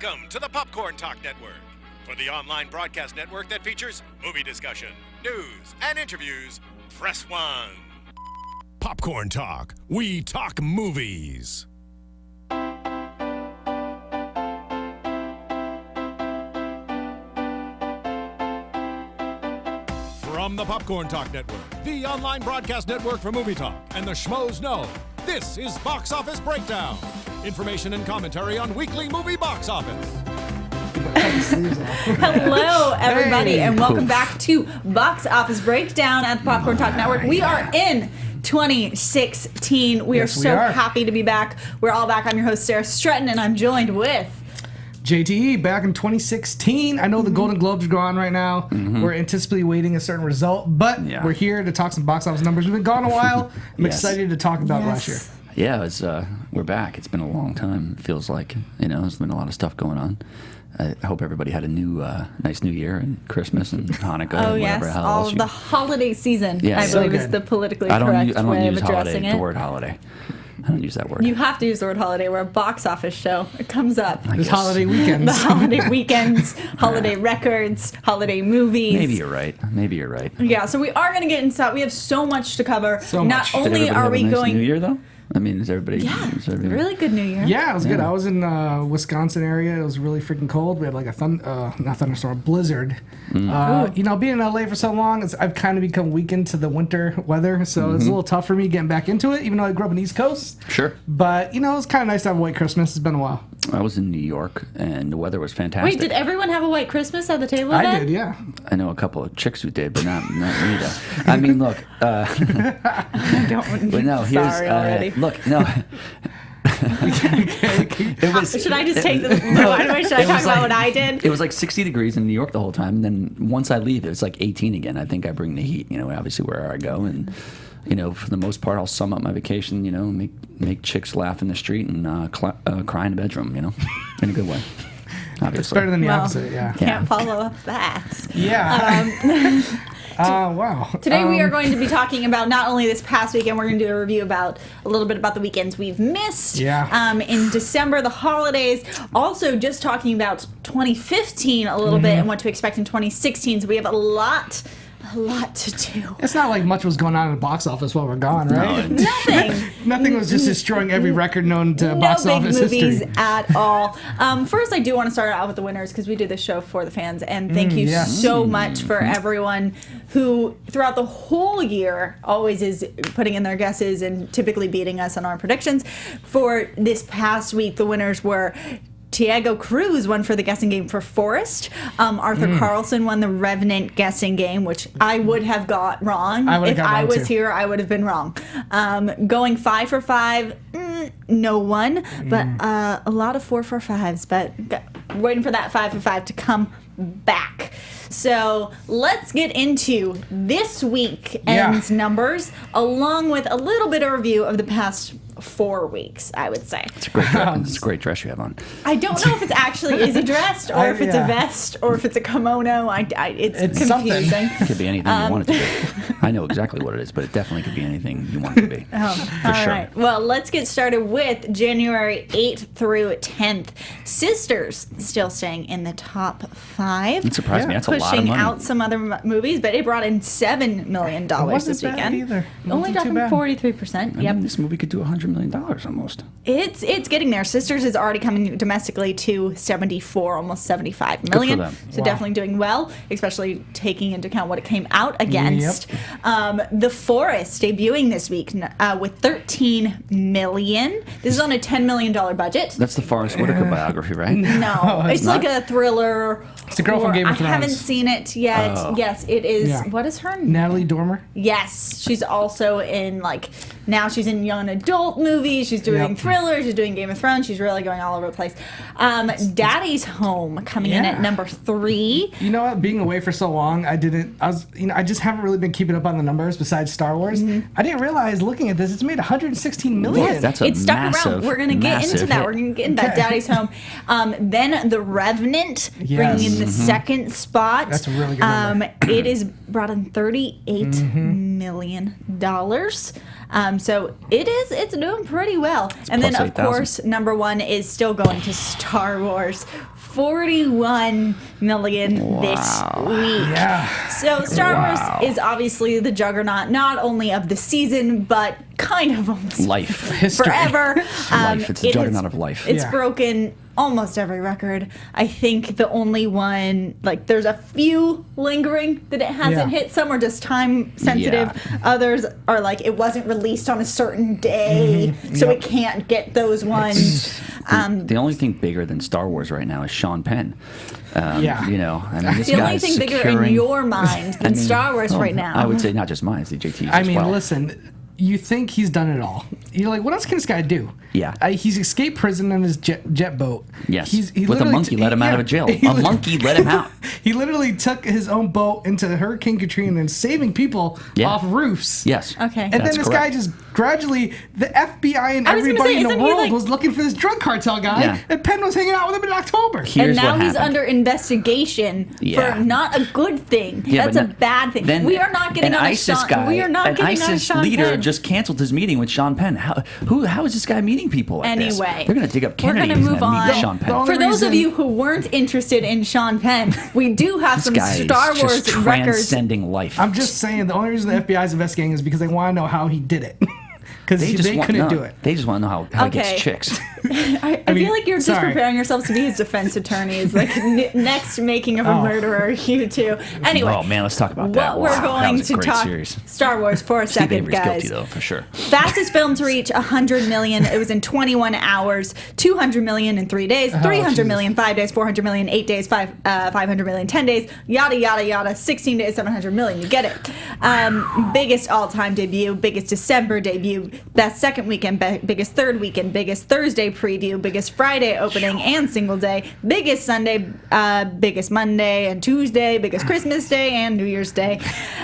Welcome to the Popcorn Talk Network, for the online broadcast network that features movie discussion, news, and interviews. Press 1. Popcorn Talk. We talk movies. From the Popcorn Talk Network, the online broadcast network for movie talk, and the schmoes know, this is Box Office Breakdown. Information and commentary on weekly movie box office. Hello, everybody, and welcome back to Box Office Breakdown at the Popcorn Talk Network. We are in 2016. We are so happy to be back. We're all back. I'm your host, Sara Stretton, and I'm joined with... JTE, back in 2016. I know the Golden Globes are going on right now. We're anticipating waiting a certain result, but we're here to talk some box office numbers. We've been gone a while. I'm excited to talk about last year. Yeah, we're back. It's been a long time, it feels like. There's been a lot of stuff going on. I hope everybody had a nice new year and Christmas and Hanukkah and whatever else. All of the holiday season, I believe, is the politically correct way of addressing it. The word holiday. I don't use that word. You have to use the word holiday. We're a box office show. It comes up. There's holiday weekends. The holiday weekends, holiday records, holiday movies. Maybe you're right. Yeah, so we are going to get into that. We have so much to cover. Not only are we going... New Year, though? I mean, is everybody... really good New Year. Yeah, it was good. I was in Wisconsin area. It was really freaking cold. We had like a blizzard. Being in LA for so long, I've kind of become weakened to the winter weather, so it's a little tough for me getting back into it, even though I grew up in the East Coast. Sure. But, it was kind of nice to have a white Christmas. It's been a while. I was in New York, and the weather was fantastic. Wait, did everyone have a white Christmas at the table I then? did, yeah. I know a couple of chicks who did, but not me, though. I mean, look... Sorry already. Look, no... Should I just take the... Should I talk about what I did? It was like 60 degrees in New York the whole time, and then once I leave, it's like 18 again. I think I bring the heat, obviously wherever I go, and... for the most part, I'll sum up my vacation, make chicks laugh in the street and cry in the bedroom, in a good way. Obviously. It's better than the opposite, yeah. Can't follow up that. Yeah. Wow. Today we are going to be talking about not only this past weekend, we're going to do a review about a little bit about the weekends we've missed. Yeah. In December, the holidays. Also, just talking about 2015 a little bit and what to expect in 2016. So we have a lot to do. It's not like much was going on in the box office while we're gone, right? No, Nothing was just destroying every record known to box office history. No big movies at all. First, I do want to start out with the winners because we do this show for the fans, and thank you so much for everyone who, throughout the whole year, always is putting in their guesses and typically beating us on our predictions. For this past week, the winners were... Tiago Cruz won for the guessing game for Forrest. Arthur Carlson won the Revenant guessing game, which I would have got wrong. If I was here, I would have been wrong. Going 5 for 5, no one, but a lot of 4 for 5s. But waiting for that 5 for 5 to come back. So let's get into this weekend's numbers, along with a little bit of review of the past 4 weeks, I would say. It's a great dress. It's a great dress you have on. I don't know if it's actually is a dress or if it's a vest or if it's a kimono. It's confusing. It could be anything you want it to be. I know exactly what it is, but it definitely could be anything you want it to be. All right. Well, let's get started with January 8th through 10th. Sisters still staying in the top 5. It surprised me. That's a lot of money. Pushing out some other movies, but it brought in $7 million this weekend. Either. Only dropping 43%. Yep. This movie could do $100 million almost. It's getting there. Sisters is already coming domestically to 74, almost 75 million. Good for them. So definitely doing well, especially taking into account what it came out against. The Forest debuting this week with 13 million. This is on a $10 million budget. That's the Forrest Whitaker biography, right? No, it's like a thriller. It's the girl from Game of Thrones. I haven't seen it yet. Oh. Yes, it is. Yeah. What is her name? Natalie Dormer. Yes, she's also in now she's in young adult movies. She's doing thrillers. She's doing Game of Thrones. She's really going all over the place. Daddy's Home coming in at number 3. You know what? Being away for so long, I just haven't really been keeping up on the numbers besides Star Wars. I didn't realize looking at this, it's made 116 million. Yes, that's it's stuck around. We're going to get into that. We're going to get into that. Daddy's Home. Then The Revenant bringing in the second spot. That's a really good number. It is brought in $38 million. So it's doing pretty well. And then, plus of course, number one is still going to Star Wars. 41 million this week. Yeah. So Star Wars is obviously the juggernaut, not only of the season, but kind of almost Life. History. forever. Life. It's the juggernaut of life. It's Yeah. broken almost every record. I think the only one, like, there's a few lingering that it hasn't Yeah. hit. Some are just time sensitive. Others are like, it wasn't released on a certain day, so Yep. it can't get those ones. The only thing bigger than Star Wars right now is Sean Penn. Yeah. You know, I mean, this The only guy's thing bigger in securing- your mind than Star Wars right now. I would say not just mine, it's the JT's I as mean, well. listen, you think he's done it all. You're like, what else can this guy do? Yeah. He's escaped prison in his jet boat. Yes. He With a literally monkey let him out of a jail. He A monkey let him out. He literally took his own boat into Hurricane Katrina and saving people Yeah. off roofs. Yes. Okay. And That's then this correct. guy just gradually, the FBI and I was gonna everybody say, in the isn't he, world like- was looking for this drug cartel guy, Yeah. and Penn was hanging out with him in October. Here's and now what he's happened. under investigation Yeah. for not a good thing. Yeah, That's but a bad thing. then We are not getting an on a ISIS Sean. guy, We are not an getting on a ISIS Sean leader Penn. just canceled his meeting with Sean Penn. How is this guy meeting people like this? Anyway, They're going to dig up we're Kennedy gonna move and on. meet Sean Penn. Don't- For those of reason- you who weren't interested in Sean Penn, we do have This some guy is Star just Wars records. transcending life. I'm just saying, the only reason the FBI is investigating is because they want to know how he did it. Because they they, just want couldn't no, do it. They just want to know how he Okay. gets chicks. I mean, feel like you're just sorry. preparing yourselves to be his defense attorneys, like next making of a Oh. murderer, you two. Anyway, Oh man, let's talk about that. what we're Wow, that going was a to great talk series. Star Wars for a Steve second, Avery's guys. guilty though, for sure. Fastest film to reach 100 million. It was in 21 hours. 200 million in 3 days. 300 Jesus. million 5 days. 400 million 8 days. 500 million 10 days. Yada yada yada. 16 days. 700 million. You get it. Biggest all-time debut. Biggest December debut. Best second weekend. Biggest third weekend. Biggest Thursday preview. Biggest Friday opening and single day. Biggest Sunday. Biggest Monday and Tuesday. Biggest Christmas Day and New Year's Day.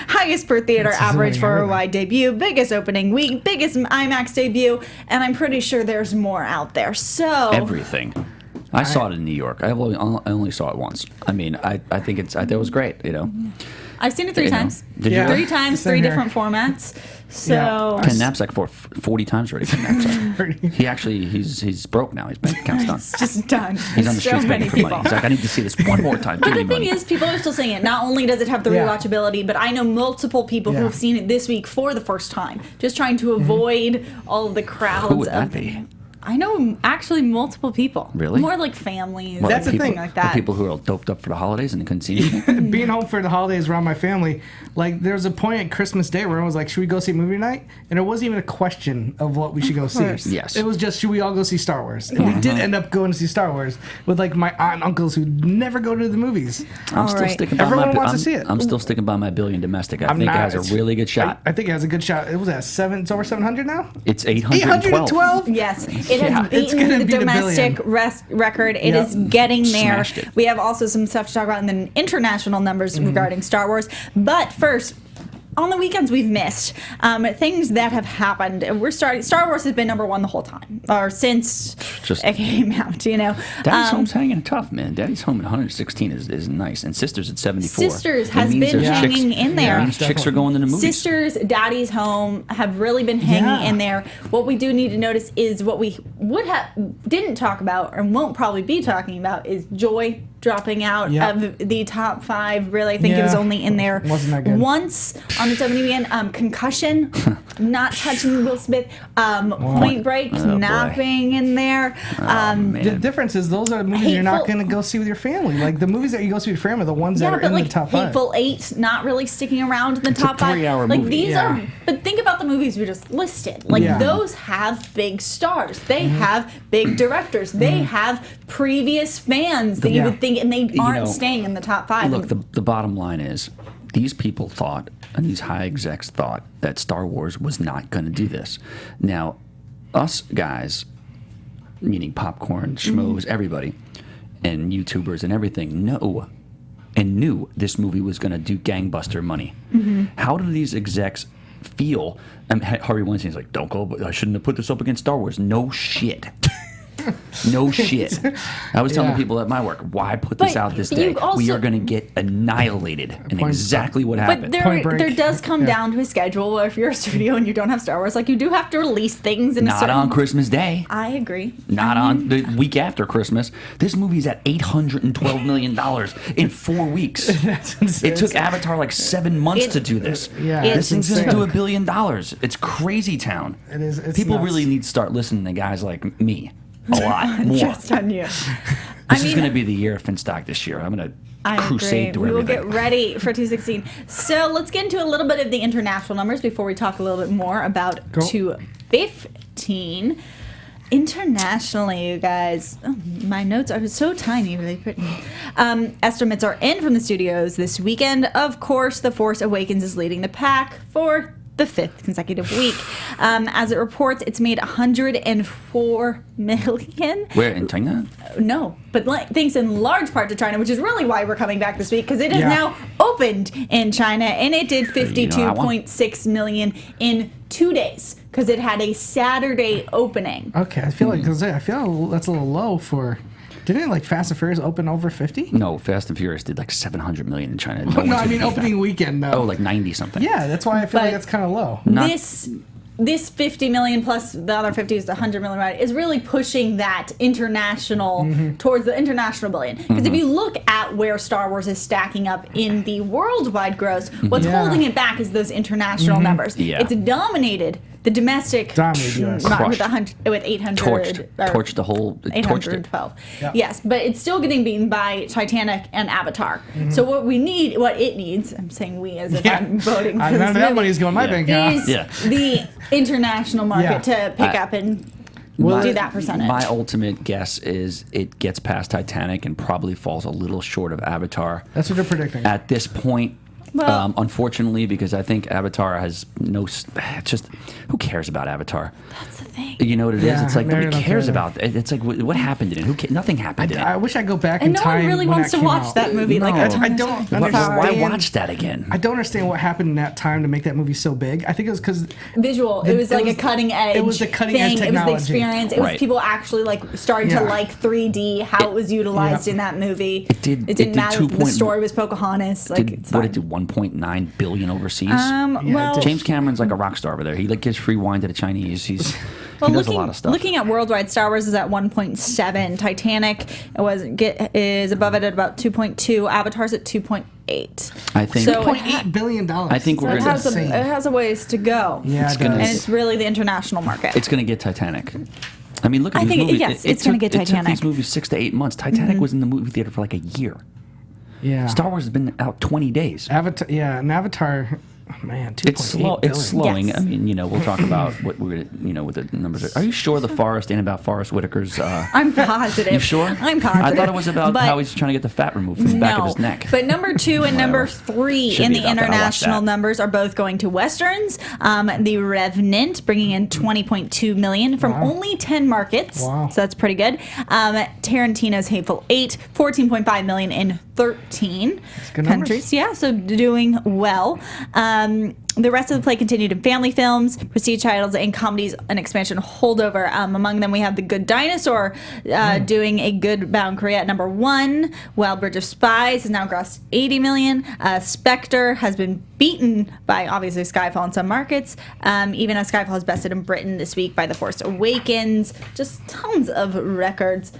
Highest per theater That's average for a everything. wide debut, biggest opening week, biggest IMAX debut, and I'm pretty sure there's more out there. So Everything. I saw it in New York. I only saw it once. I mean, I think it was great. You know, I've seen it 3 You know. times. Did you Yeah. really? 3 times, Same 3 here. different formats. So Yeah. Ken Knapsack 40 times already. Ken Knapsack. He actually he's broke now. His bank account's done. it's just done. He's on the so streets many begging for people. money. He's like, I need to see this one more time. But Give the me thing money. is, people are still saying it. Not only does it have the Yeah. rewatchability, but I know multiple people who Yeah. have seen it this week for the first time, just trying to avoid all of the crowds. Who would that of, be? I know actually multiple people. Really? More like families. What, That's the people, thing. Like that. People who are all doped up for the holidays and couldn't see anything. Being home for the holidays around my family, like there was a point at Christmas Day where I was like, "Should we go see movie night?" And it wasn't even a question of what we should go see. course. Yes. it was just, should we all go see Star Wars? And we did end up going to see Star Wars with like my aunt and uncles who never go to the movies. I'm still right. sticking by Everyone my. wants to I'm, see it. I'm still sticking by my billion domestic. I I'm think not- it has a it's- really good shot. I think it has a good shot. It was at 7. It's over 700 now. It's 812. 812. Yes, it Yeah, has it's beaten gonna the beat a domestic billion. record. It Yep. is getting there. Smashed it. We have also some stuff to talk about in the international numbers regarding Star Wars. But first, on the weekends we've missed things that have happened. We're starting. Star Wars has been number one the whole time, or since Just- it came out. You know, Daddy's Home's hanging tough, man. Daddy's Home at 116 is nice, and Sisters at 74. Sisters It has means been there's hanging in there. It means chicks are going to the movies. Sisters, Daddy's Home have really been hanging Yeah. in there. What we do need to notice is what we didn't talk about and won't probably be talking about is Joy dropping out Yeah. of the top 5. Really, I think it was Yeah. only in there Wasn't that good. once on the 70 weekend. Concussion, not touching Will Smith. Point Break, Oh, boy. not being in there. Man. The difference is those are movies you're not Hateful- going to go see with your family. Like the movies that you go see with your family are the ones that Yeah, are but in like the top 5. Hateful Eight, not really sticking around in the It's a top 5. 3-hour Like movie. these Yeah. are, but think about the movies we just listed. Like Yeah. those have big stars. They have big directors. They have previous fans that you Yeah. would think, and they aren't know, staying in the top 5. Look, the bottom line is these people thought, and these high execs thought, that Star Wars was not going to do this. Now, us guys, meaning popcorn, schmoes, everybody, and YouTubers and everything, know and knew this movie was going to do gangbuster money. How do these execs feel? Harvey Weinstein's like, don't go, I shouldn't have put this up against Star Wars. No shit. No shit. I was telling people at my work, why put this But out this you day? also- We are going to get annihilated. And exactly what happened. But Point Break. there does come down to a schedule where if you're a studio and you don't have Star Wars, like you do have to release things in a Not certain... on Christmas Day. I agree. Not on the week after Christmas. This movie's at $812 million in 4 weeks. That's insane. It took Avatar like 7 months to do this. Yeah, This thing's going to insane. do $1 billion. It's crazy town. It is. It's People nuts. really need to start listening to guys like me a lot more. Just on you. This is going to be the year of Finstock this year. I'm going to I crusade agree. through We will everything. get ready for 216. So let's get into a little bit of the international numbers before we talk a little bit more about Go. 215. Internationally, you guys, my notes are so tiny. Really pretty. Estimates are in from the studios this weekend. Of course, The Force Awakens is leading the pack for the 5th consecutive week. As it reports, it's made $104 million. Where, in China? No, but thanks in large part to China, which is really why we're coming back this week, because it is Yeah. now opened in China, and it did You know that one? $52.6 million in 2 days, because it had a Saturday opening. Okay, I feel like that's a little low for. Didn't like Fast and Furious open over 50? No, Fast and Furious did like $700 million in China. No, one's I gonna mean beat that. opening weekend. No. Oh, like 90 something. Yeah, that's why I feel But- like that's kind of low. Not- This 50 million plus the other 50 is the 100 million, right, is really pushing that international towards the international billion. Because if you look at where Star Wars is stacking up in the worldwide gross, what's Yeah. holding it back is those international numbers. Yeah. It's dominated the domestic Dominated US. market with, Crushed. with 800 Torched the whole. Torched it. 812. Yeah. Yes, but it's still getting beaten by Titanic and Avatar. So what it needs, I'm saying we as if Yeah. I'm voting for None this of that movie, money's going to my Yeah. bank account. is Yeah. the international market Yeah. to pick up and Well, do that percentage. My ultimate guess is it gets past Titanic and probably falls a little short of Avatar. That's what they're predicting. At this point, Well- unfortunately, because I think Avatar has just who cares about Avatar? That's the thing. You know what it is? Yeah, It's like Mary nobody don't cares care. about it. It's like what happened in it? Nothing happened in it. I wish I go back And in no time. one really when wants that to came watch out. that movie like No. a ton I of don't times. understand. Why watch that again? I don't understand what happened in that time to make that movie so big. I think it was because Visual. It was like a cutting edge. It was the cutting edge thing. It was the technology. experience. It was Right. people actually like starting to Yeah. like 3D, how it was utilized Yeah. in that movie. It did- It it didn't did matter. 2 The point- story was Pocahontas. Like it's What fine. did it do? 1.9 billion overseas. Yeah, Well, it James Cameron's like a rock star over there. He like gives free wine to the Chinese. He does looking, a lot of stuff. Looking at worldwide, Star Wars is at 1.7. Titanic is above it at about 2.2. Avatar's at 2.8. I think. So $2.8 billion. I think we're it gonna- has, a, insane. it has a ways to go. Yeah, it gonna- And does. it's really the international market. It's going to get Titanic. I mean, look at I these think- movies. yes, it's gonna get It took Titanic. these movies 6 to 8 months. Titanic was in the movie theater for like a year. Yeah. Star Wars has been out 20 days. Avatar. Yeah, and Avatar. Man, 2.8 It's slow. billion. It's slowing. Yes. I mean, we'll talk about what we're, what the numbers are. Are you sure the Forrest ain't about Forrest Whitaker's? I'm positive. You sure? I'm positive. I thought it was about But how he's trying to get the fat removed from the back of his neck. But number 2 and number Whatever. 3 Should in be the about that. I'll watch international that. numbers are both going to westerns. The Revenant bringing in 20.2 million from only 10 markets. Wow. So that's pretty good. Tarantino's Hateful Eight, 14.5 million in 13 good numbers. countries. Yeah, so doing well. The rest of the play continued in family films, prestige titles, and comedies, an expansion holdover. Among them, we have The Good Dinosaur doing a good bound Korea at number 1. Wild Bridge of Spies has now grossed 80 million. Spectre has been beaten by, obviously, Skyfall in some markets, even as Skyfall has bested in Britain this week by The Force Awakens. Just tons of records.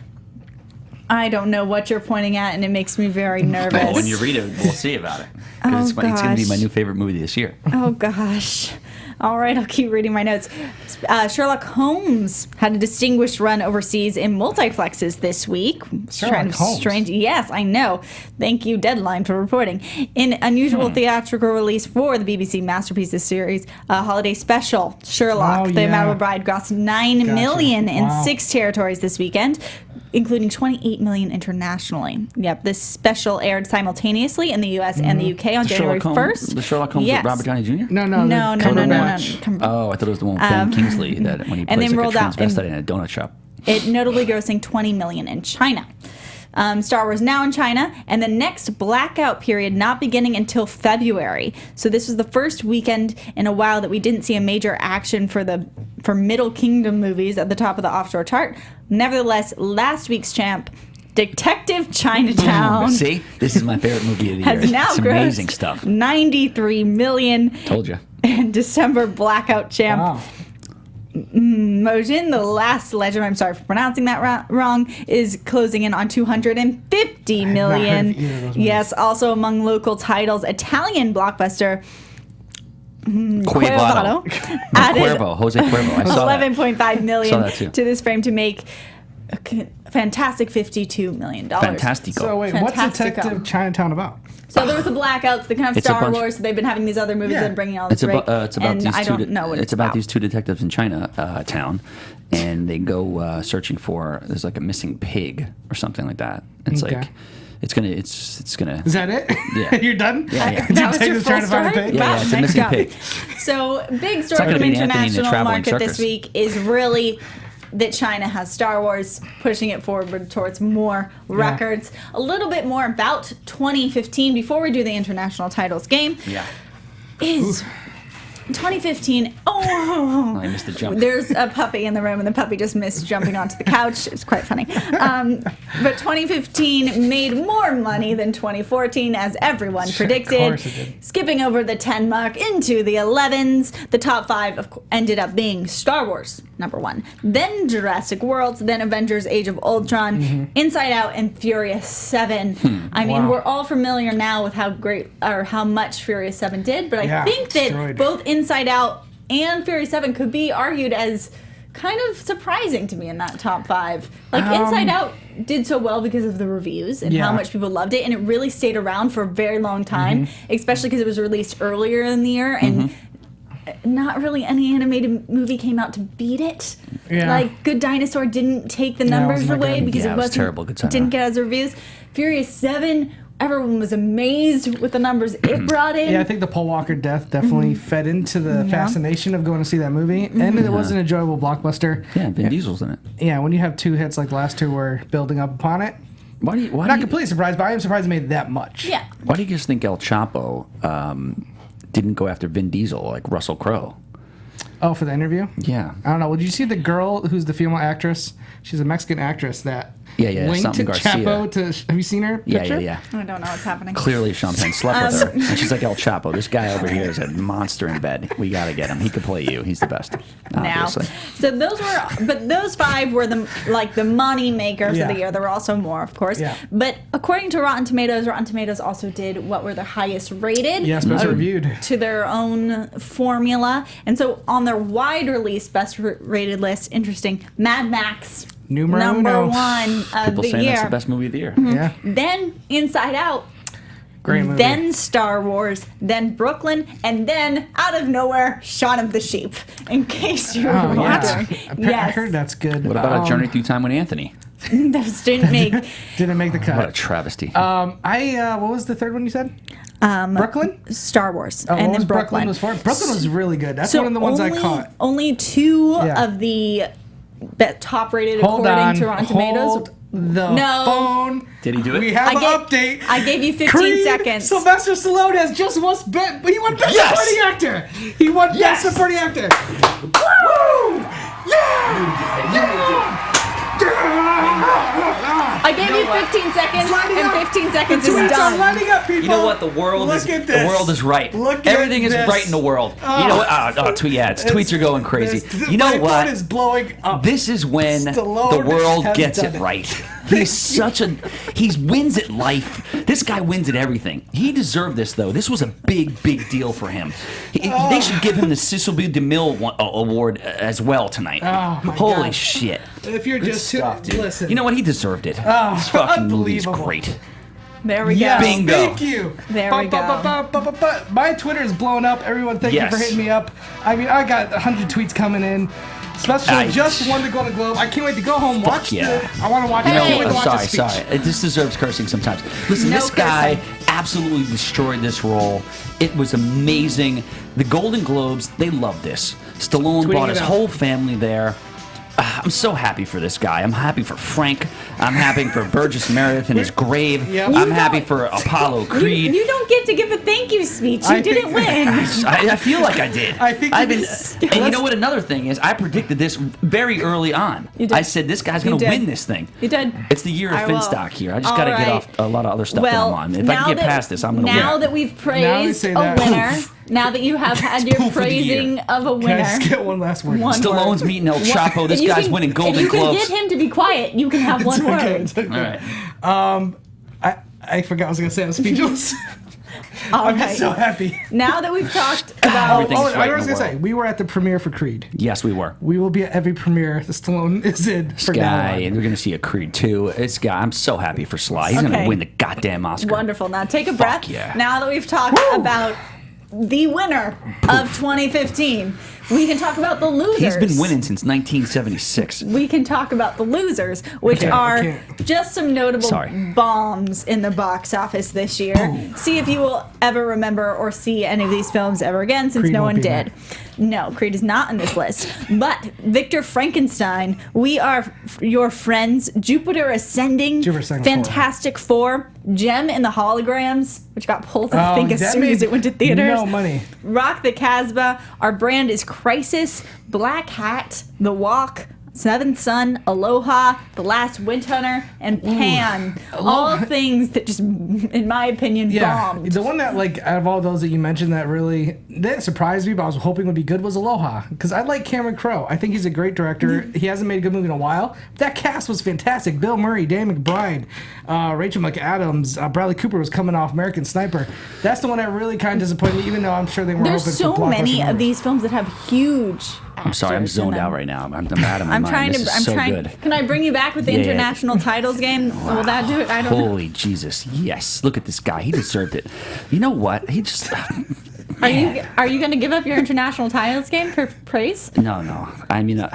I don't know what you're pointing at, and it makes me very nervous. Well, when you read it, we'll see about it. 'Cause Oh, it's going to be gosh. my new favorite movie this year. Oh gosh. All right, I'll keep reading my notes. Sherlock Holmes had a distinguished run overseas in multiplexes this week. Sherlock Holmes. Strange. Yes, I know. Thank you, Deadline, for reporting. In unusual theatrical release for the BBC masterpieces series, Holiday Special, Sherlock, Oh, The yeah. Immortal Bride, grossed 9 Gotcha. million in Wow. 6 territories this weekend, including 28 million internationally. Yep, this special aired simultaneously in the US and the UK on January 1st. The Sherlock Holmes Yes. with Robert Downey Jr.? No, No. Cumberbatch. Oh, I thought it was the one with Ben Kingsley that when he and plays then like rolled a out in- transvestite in a donut shop. It notably grossing 20 million in China. Star Wars now in China, and the next blackout period not beginning until February. So this was the first weekend in a while that we didn't see a major action for Middle Kingdom movies at the top of the offshore chart. Nevertheless, last week's champ, Detective Chinatown. See, this is my favorite movie of the year. Has now It's grossed amazing stuff. $93 million. Told you. And December blackout champ. Wow. Mojin, the last legend, I'm sorry for pronouncing that wrong, is closing in on $250 million. Yes, also among local titles, Italian blockbuster Cuervo. added Jose Cuervo. I saw that. $11.5 million Saw that too. to this frame to make a fantastic $52 million. Fantastico. So wait, what's Fantastico. Detective Chinatown about? So there was the blackouts, the kind of It's a Star bunch- Wars. So they've been having these other movies Yeah. that are bringing all this It's about and these I two. don't know what It's about these two detectives in Chinatown, and they go searching for. There's like a missing pig or something like that. It's Okay. like, it's gonna. Is that it? Yeah. You're done? Yeah, yeah. That was your Detectives full trying to find a story? pig? Yeah, Wow, it's a nice missing job. pig. So, big story not from gonna be Anthony in the international Traveling market Circus. this week is really that China has Star Wars pushing it forward towards more records. A little bit more about 2015 before we do the international titles game. Yeah. Is 2015. Oh, I missed the jump. There's a puppy in the room, and the puppy just missed jumping onto the couch. It's quite funny. But 2015 made more money than 2014, as everyone predicted. course it did. Skipping over the 10 mark into the 11s. The top 5 ended up being Star Wars, #1. Then Jurassic World, then Avengers Age of Ultron, Inside Out, and Furious 7. I mean, Wow. we're all familiar now with how great or how much Furious 7 did, but I Yeah, think that destroyed. both Inside Out and Furious 7 could be argued as kind of surprising to me in that top 5. Like, Inside Out did so well because of the reviews and how Yeah. much people loved it, and it really stayed around for a very long time, especially because it was released earlier in the year, and not really any animated movie came out to beat it. Yeah. Like, Good Dinosaur didn't take the it numbers wasn't that away good. because Yeah, it it was wasn't terrible. Good Dinosaur. didn't get as reviews. Furious 7, everyone was amazed with the numbers it brought in. Yeah, I think the Paul Walker death definitely fed into the fascination of going to see that movie, and it was an enjoyable blockbuster. Yeah, Vin Diesel's in it. Yeah, when you have 2 hits like the last 2 were building up upon it, Why do you? not completely surprised, but I am surprised it made that much. Yeah. Why do you guys think El Chapo didn't go after Vin Diesel like Russell Crowe? Oh, for the interview? Yeah. I don't know. Did you see the girl who's the female actress? She's a Mexican actress that Yeah, linked something Garcia. Chapo to. Have you seen her? Yeah, picture? yeah. I don't know what's happening. Clearly, Sean Penn slept with her, and she's like El Chapo. This guy over here is a monster in bed. We got to get him. He could play you. He's the best. Now, Obviously. so those 5 were the money makers of Yeah. the year. There were also more, of course. Yeah. But according to Rotten Tomatoes also did what were their highest rated. Yes, best reviewed. To their own formula, and so on their wide release best rated list, interesting, Mad Max. Numero number uno. 1 of People the saying year. that's the best movie of the year. Yeah. Then Inside Out. Great movie. Then Star Wars, then Brooklyn, and then out of nowhere, Shaun of the Sheep. In case you were Oh, yeah. wondering, I yes, heard that's good. What about A Journey Through Time with Anthony? those didn't make. Didn't make the What a cut. travesty. What was the third one you said? Brooklyn? Star Wars, Oh, and what then was Brooklyn. was for? Brooklyn was really good. That's So one of the ones I only- caught. Only 2 Yeah. of the top rated Hold according on. to Rotten Tomatoes. Hold the No. phone. Did he do it? We have an I update. gave you 15 Creed, seconds. Sylvester Stallone has just won but he won Best Yes! Supporting Actor. He won Yes! Best Supporting Actor. Woo! Yeah! I gave you 15 seconds, lining and up. 15 seconds The is tweets are done. lining up, people. You know what? The world Look is at the this. world is right. Look at Everything is this. right in the world. You know what? Tweets are going crazy. You know My what? phone is blowing up. This is when Stallone the world has gets done it it. right. He wins at life. This guy wins at everything. He deserved this though. This was a big deal for him. They should give him the Cecil B. DeMille award as well tonight. Oh, my Holy God. shit. If you're Good just stuff, dude. listen. You know what? He deserved it. Oh, This fucking movie's unbelievable. great. There we Yes, go. Bingo. thank you. There we go. My Twitter is blowing up. Everyone, thank you Yes. for hitting me up. I mean, I got 100 tweets coming in. Special I- just won the Golden Globe. I can't wait to go home. Watch yeah. I want to watch it. You I know, can't wait to watch the sorry. speech. This deserves cursing sometimes. Listen, No this guy cursing. absolutely destroyed this role. It was amazing. The Golden Globes, they loved this. Stallone Tweeting brought it his out. whole family there. I'm so happy for this guy. I'm happy for Frank. I'm happy for Burgess Meredith in his grave. Yep. I'm happy for Apollo Creed. You don't get to give a thank you speech. You didn't win. I feel like I did. I think I've been. And you know what? Another thing is, I predicted this very early on. You did. I said this guy's going to win this thing. You did. It's the year of Finstock here. I just got to get off a lot of other stuff that I'm on. If I can get past this, I'm going to win. Now that we've praised a winner, now that you have had your praising of a winner. Can I just get one last word? Stallone's meeting El Chapo. This guy's winning Golden Globes. If you can get him to be quiet, you can have one word. It's okay. All right. I forgot what I was going to say. I was speechless. All I'm right. just so happy. Now that we've talked about... Everything's right I in was the going to say, world. we were at the premiere for Creed. Yes, we were. We will be at every premiere that Stallone is in for now Guy, on. and we're going to see a Creed 2. This guy, I'm so happy for Sly. He's going to Okay. win the goddamn Oscar. Wonderful. Now take a breath. yeah. Now that we've talked about the winner of 2015, we can talk about the losers. He's been winning since 1976. We can talk about the losers, which are just some notable bombs in the box office this year. See if you will ever remember or see any of these films ever again, since Creed no won't one be did. No, Creed is not on this list. But Victor Frankenstein, We Are Your Friends, Jupiter Ascending, Fantastic Four, Gem in the Holograms, which got pulled, I think, as soon as it went to theaters. No money. Rock the Casbah, Our Brand is Crisis, Black Hat, The Walk, Seventh Son, Aloha, The Last Witch Hunter, and Pan. All things that just, in my opinion, bombed. The one that, like, out of all those that you mentioned that really didn't surprise me, but I was hoping would be good was Aloha. Because I like Cameron Crowe. I think he's a great director. He hasn't made a good movie in a while. That cast was fantastic. Bill Murray, Dan McBride, Rachel McAdams, Bradley Cooper was coming off American Sniper. That's the one that really kind of disappointed me, even though I'm sure they were There's hoping so for many blockbuster of numbers. these films that have huge. I'm sorry, I'm zoned out right now. I'm out of my mind. This is so good. Can I bring you back with the international titles game? Will that do it? I don't know. Holy Jesus, yes. Look at this guy. He deserved it. You know what? He just... Are you going to give up your international titles game for praise? No. I mean...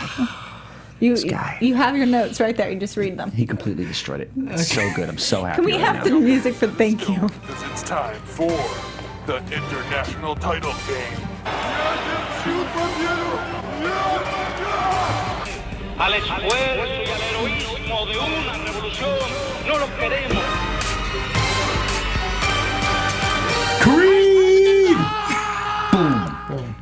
You have your notes right there. You just read them. He completely destroyed it. It's so good. I'm so happy Can we right have now. the music for thank you? Because it's time for the international title game. Al esfuerzo y al heroísmo de una revolución no los queremos. Creed! Boom.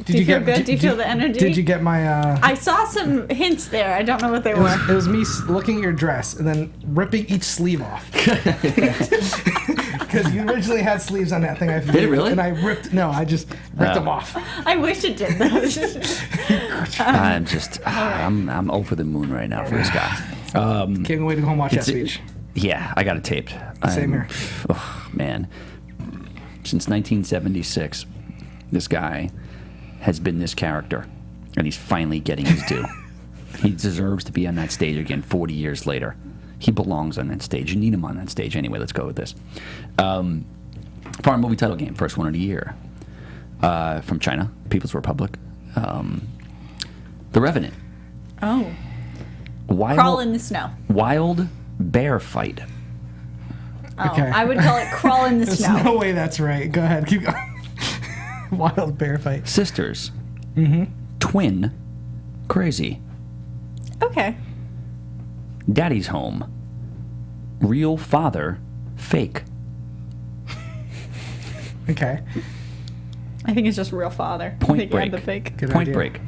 Do you feel good? Do you feel the energy? Did you get my... I saw some hints there. I don't know what they were. It was me looking at your dress and then ripping each sleeve off. Because you originally had sleeves on that thing. Did it really? And I just ripped them off. I wish it did. I'm over the moon right now for this guy. Can't wait to go home and watch that speech. Yeah, I got it taped. Same here. Oh, man. Since 1976, this guy has been this character, and he's finally getting his due. He deserves to be on that stage again 40 years later. He belongs on that stage. You need him on that stage. Anyway, let's go with this. Foreign movie title game, first one of the year. From China, People's Republic. The Revenant. Oh. Crawl in the snow. Wild bear fight. Oh, Okay. I would call it crawl in the There's snow. no way that's right. Go ahead. Keep going. Wild bear fight. Sisters. Twin. Crazy. Okay. Daddy's home. Real father. Fake. Okay. I think it's just real father. I Point think you had Break. the fake. Good Point idea. Break.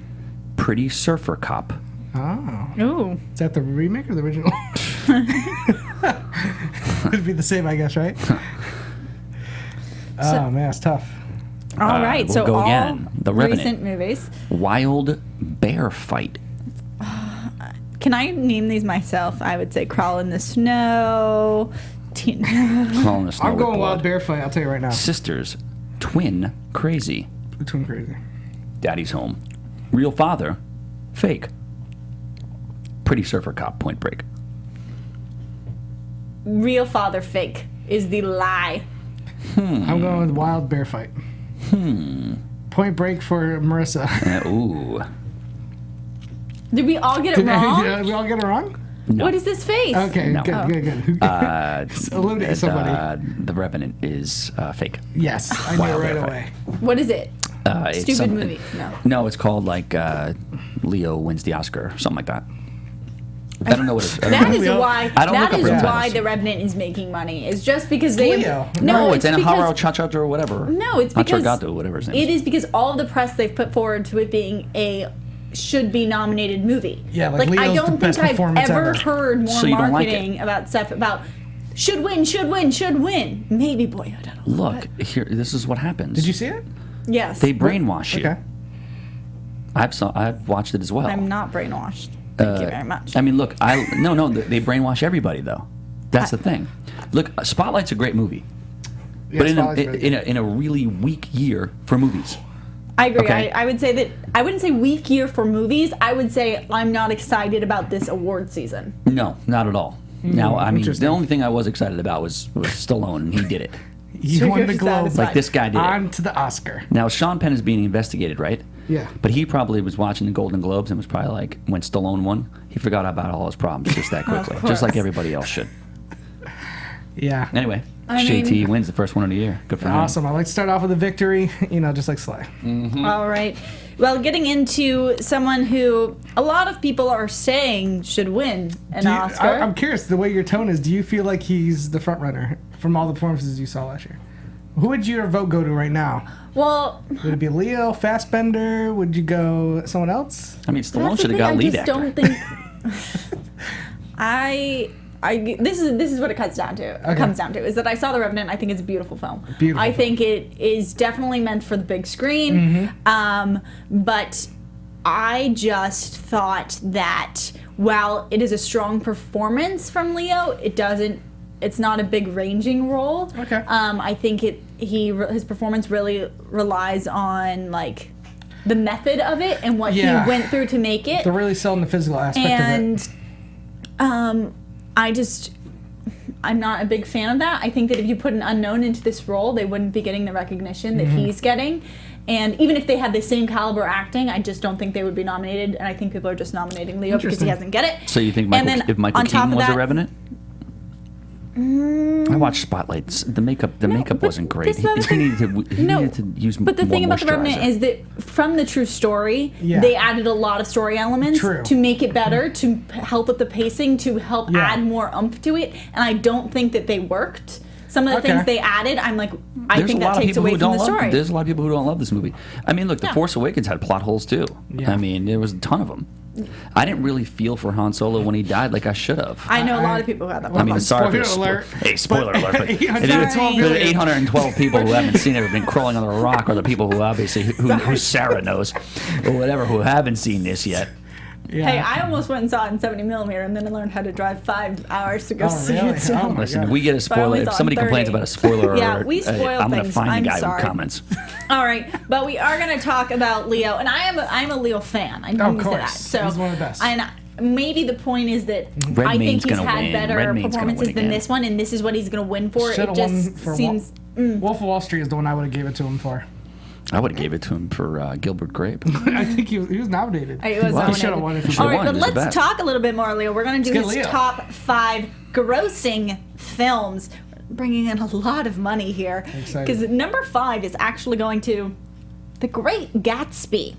Pretty surfer cop. Oh. Ooh. Is that the remake or the original? It'd be the same, I guess, right? Oh, man, it's tough. All right. we'll So go all again. The Revenant. recent movies. Wild bear fight. Can I name these myself? I would say Crawl in the Snow. Crawl in the snow I'm with going blood. wild bear fight, I'll tell you right now. Sisters. Twin. Crazy. Between crazy. Daddy's home. Real father. Fake. Pretty surfer cop. Point Break. Real father fake is the lie. I'm going with wild bear fight. Point Break for Marissa. Ooh. Did we all get it wrong? Did we all get it wrong? No. What is this face? Okay, No. good. Eliminate somebody. The Revenant is fake. Yes, I knew Wild it right bear fight. away. What is it? It's Stupid something- movie. No. No, it's called like Leo wins the Oscar or something like that. I don't know what it's. I don't That know. is why. I don't That look up is real why titles. The Revenant is making money. Is just because they. Leo. No, it's because- Anaharo Chachato or whatever. No, it's because Achagato, whatever his name it is because all of the press they've put forward to it being a should be nominated movie. Yeah, like I Leo's don't the think best I've performance ever ever. heard more So you don't like it? marketing about stuff about should win, should win, should win. Maybe Boyhood. I don't know. Look, here. This is what happens. Did you see it? Yes. They brainwash you. Okay. I've watched it as well. I'm not brainwashed. Thank you very much. I mean, look, no, they brainwash everybody though. That's the thing. Look, Spotlight's a great movie, Yeah, but Spotlight's really good. in a really weak year for movies. I agree. Okay. I would say that I wouldn't say weak year for movies. I would say I'm not excited about this award season. No, not at all. Now, I mean, the interesting. only thing I was excited about was Stallone, and he did it. You So won you're the Globe. satisfied. Like this guy did it. On to the Oscar. Now, Sean Penn is being investigated, right? Yeah. But he probably was watching the Golden Globes and was probably like, when Stallone won, he forgot about all his problems just that quickly, just like course. everybody else should. Yeah. Anyway, I JT mean- wins the first one of the year. Good for him. Awesome. I like to start off with a victory, just like Sly. All right. Well, getting into someone who a lot of people are saying should win an Oscar. I'm curious, the way your tone is, do you feel like he's the front runner from all the performances you saw last year? Who would your vote go to right now? well, Would it be Leo, Fassbender? Would you go someone else? I mean, Stallone that's the should have thing, got I lead just actor. don't think. This is what it comes down to. Is that I saw The Revenant. I think it's a beautiful film. Beautiful I film. think it is definitely meant for the big screen. But I just thought that while it is a strong performance from Leo, it's not a big ranging role. Okay. I think his performance really relies on like the method of it and what Yeah. he went through to make it. They're really selling the physical aspect of it. And I'm not a big fan of that. I think that if you put an unknown into this role, they wouldn't be getting the recognition that he's getting. And even if they had the same caliber acting, I just don't think they would be nominated. And I think people are just nominating Leo because he Interesting. hasn't get it. So you think And then if Michael on top Keaton of was a that- Revenant? I watched Spotlights. The makeup but wasn't great. this is the other He thing. needed to use But the more thing about The Revenant moisturizer. is that from the true story, Yeah. they added a lot of story elements True. to make it better, to help with the pacing, to help Yeah. add more oomph to it. And I don't think that they worked. Some of the Okay. things they added, I'm like, I There's think a lot that of takes people away who from don't the story. love. There's a lot of people who don't love this movie. I mean, look, The Yeah. Force Awakens had plot holes too. Yeah. I mean, there was a ton of them. I didn't really feel for Han Solo when he died like I should have. I know a lot of people who had that I mean, problem. sorry for Spoiler alert. Hey, spoiler alert. But Sorry. the 812 people who haven't seen it have been crawling under a rock, or the people who obviously who Sarah knows, or whatever, who haven't seen this yet. Yeah. Hey, I almost went and saw it in 70mm, and then I learned how to drive 5 hours to go Oh, see really? it. So. Oh, my Listen, if God. we get a So I spoiler, was if on somebody complains 30. about a spoiler Yeah, alert, we spoil I'm going to things. find I'm the guy sorry. who comments. All right, but we are going to talk about Leo, and I'm a Leo fan. I Of need to say that. course. So, He's one of the best. And maybe the point is that Red I think Main's he's gonna had win. better Red Main's gonna performances win than again. this one, and this is what he's going to win for. Should It have won just for seems. Wolf of Wall Street is the one I would have gave it to him for. I would have gave it to him for Gilbert Grape. I think he was nominated. It was Wow. He nominated. should've won if he All should've right, won. but He was the let's best. talk a little bit more, Leo. We're going to do Let's his get Leo. top 5 grossing films, bringing in a lot of money here. Excited. Because number 5 is actually going to The Great Gatsby,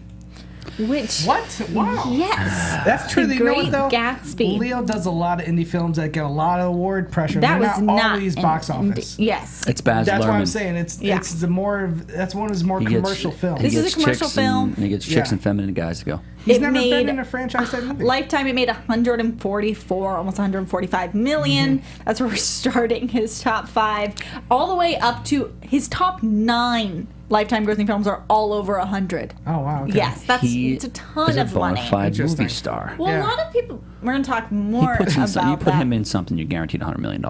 which What? Wow. yes, That's true. The You know what, Great though? Gatsby. Leo does a lot of indie films that get a lot of award pressure. that They're was not not always an box indie- office. Yes, It's Baz That's Luhrmann. why I'm saying it's Yeah. the more of, that's one of his more He gets- commercial films. This he is gets a commercial chicks film. And he gets chicks Yeah. and feminine guys to go. He's it never made been in a franchise type movie. Lifetime. It made 144, almost 145 million. Mm-hmm. That's where we're starting his top 5, all the way up to his top 9. Lifetime grossing films are all over 100. Oh wow. Okay. Yes, it's a ton is a of money. bona fide Interesting. movie star. Well, Yeah. a lot of people. We're going to talk He more puts in about some, you put that. him in something, you're guaranteed $100 million.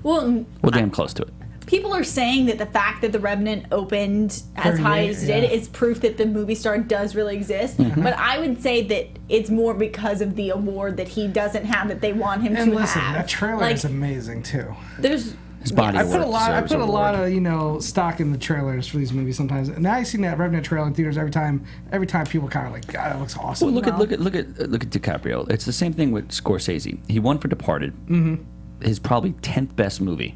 Well, Well, damn close to it. people are saying that the fact that The Revenant opened as high 38, as it did yeah. is proof that the movie star does really exist. Mm-hmm. But I would say that it's more because of the award that he doesn't have that they want him And to listen, have. that trailer Like, is amazing too. there's His body yes. I put a work lot. I deserves put a an lot award. of stock in the trailers for these movies sometimes. And I seen that Revenant trailer in theaters every time. Every time people kind of like, God, that looks awesome. Well, look at DiCaprio. It's the same thing with Scorsese. He won for Departed. Mm-hmm. His probably 10th best movie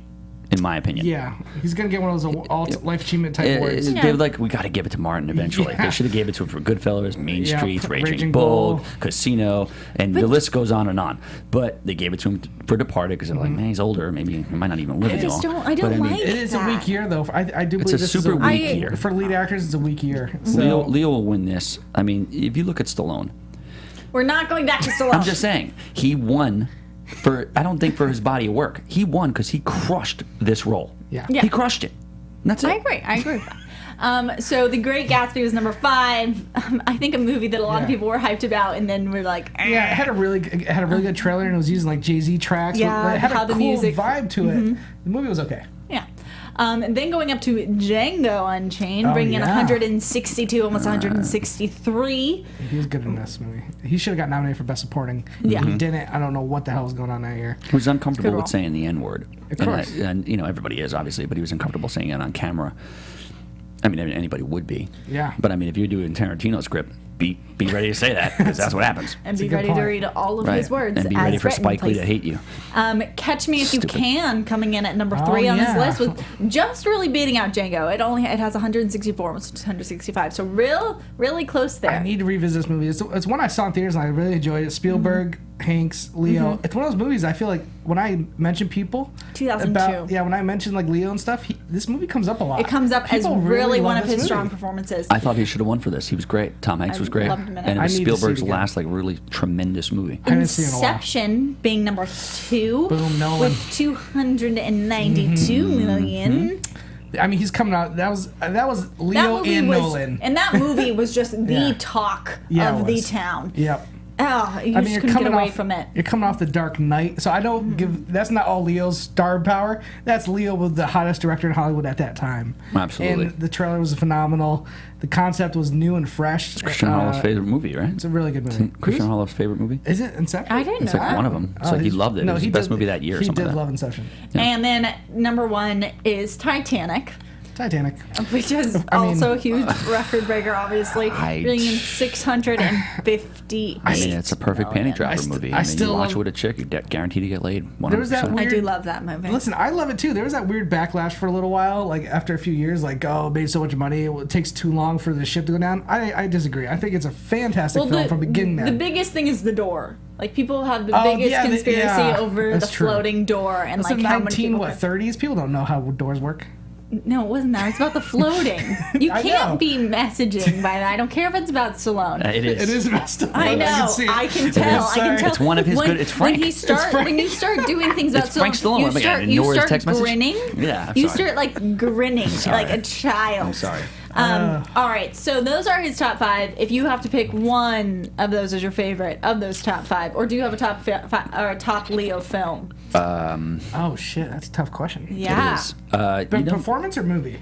in my opinion. Yeah, he's gonna get one of those life achievement type awards. They were like, we got to give it to Martin eventually. Yeah. They should have gave it to him for Goodfellas, Mean Yeah, Streets, Raging Raging Bull, Bull. Casino, and the list goes on and on. But they gave it to him for Departed because they're like, man, he's older. Maybe he might not even live I just anymore. don't But, like It is a weak year, though. I do It's believe a this super is weak year. For lead actors. It's a weak year. So Leo will win this. I mean, if you look at Stallone, We're not going back to Stallone. I'm just saying, he won I don't think for his body of work. He won because he crushed this role. Yeah. Yeah. He crushed it. And that's it. I agree with that. So The Great Gatsby was number 5. I think a movie that a lot of Yeah. people were hyped about, and then we're like, Yeah, it had a really good trailer, and it was using like Jay-Z tracks. Yeah, It had how a the cool music- vibe to it. The movie was okay. yeah. And then going up to Django Unchained, bringing in yeah. 162, almost 163. He was good in this movie. He should have got nominated for Best Supporting. Yeah. He didn't. I don't know what the hell was going on that year. He was uncomfortable Good with role. saying the N word. Of course. And everybody is, obviously, but he was uncomfortable saying it on camera. I mean, anybody would be. Yeah. But I mean, if you're doing Tarantino's script, be ready to say that because that's what happens. And be a good ready to point. read all of Right. his words. And be as ready for written, Spike Lee please. to hate you. Catch Me If Stupid. You Can, coming in at number 3 on yeah. this list, with just really beating out Django. It has 164, almost 165. So really close there. I need to revisit this movie. It's one I saw in theaters and I really enjoyed it. Spielberg, Hanks, Leo. It's one of those movies I feel like when I mention people 2002. when I mention like Leo and stuff, this movie comes up a lot. It comes up as People really one love of this his movie. strong performances. I thought he should have won for this. He was great. Tom Hanks I was great. loved him in it. And it I was need to see it Spielberg's again. last like really tremendous movie. I haven't seen it in a while. Inception being number 2 Boom, Nolan. with 292 million. I mean, he's coming out. That was Leo That movie and was, Nolan. and that movie was just the Yeah. talk Yeah, of it the was. town. Yep. Oh, you I mean, just you're couldn't coming get away off from it. You're coming off the Dark Knight, so I don't give. That's not all Leo's star power. That's Leo was the hottest director in Hollywood at that time. Absolutely. And the trailer was phenomenal. The concept was new and fresh. Christian Holland's favorite movie, right? It's a really good movie. Christian Holland's favorite movie? Is it Inception? I didn't It's know like that. one of them. It's like he loved it. It was the best movie that year or He something did like that. love Inception. And then number 1 is Titanic, Titanic. which is I mean- also a huge record breaker, obviously, I- bringing in 658. I mean, it's a perfect panty dropper movie. I I mean, still you watch love- it with a chick, you're guaranteed to get laid. 100%. There was that I weird. do love that movie. Listen, I love it too. There was that weird backlash for a little while, like after a few years, like, oh, it made so much money, it takes too long for the ship to go down. I disagree. I think it's a fantastic film from beginning to the end. biggest thing is the door. Like, people have the Oh, biggest yeah, conspiracy over the that's true. floating door and It's like the how many people. 30s. People don't know how doors work. No, it wasn't that. It's about the floating. You I can't know. be messaging by that. I don't care if it's about Stallone. It is. It is messed up. I know. can see it. I can tell. I can Sorry. tell. It's one of his when, good- it's Frank. When, It's when you start doing things about It's Frank Stallone. you I'm like, I start, didn't you know his start text message. grinning. Yeah, I'm you sorry. start like grinning like a child. I'm sorry. All right, so those are his top 5. If you have to pick one of those as your favorite of those top 5, or do you have a top or a top Leo film? Oh shit, that's a tough question. Yeah. It is. But You know, performance or movie?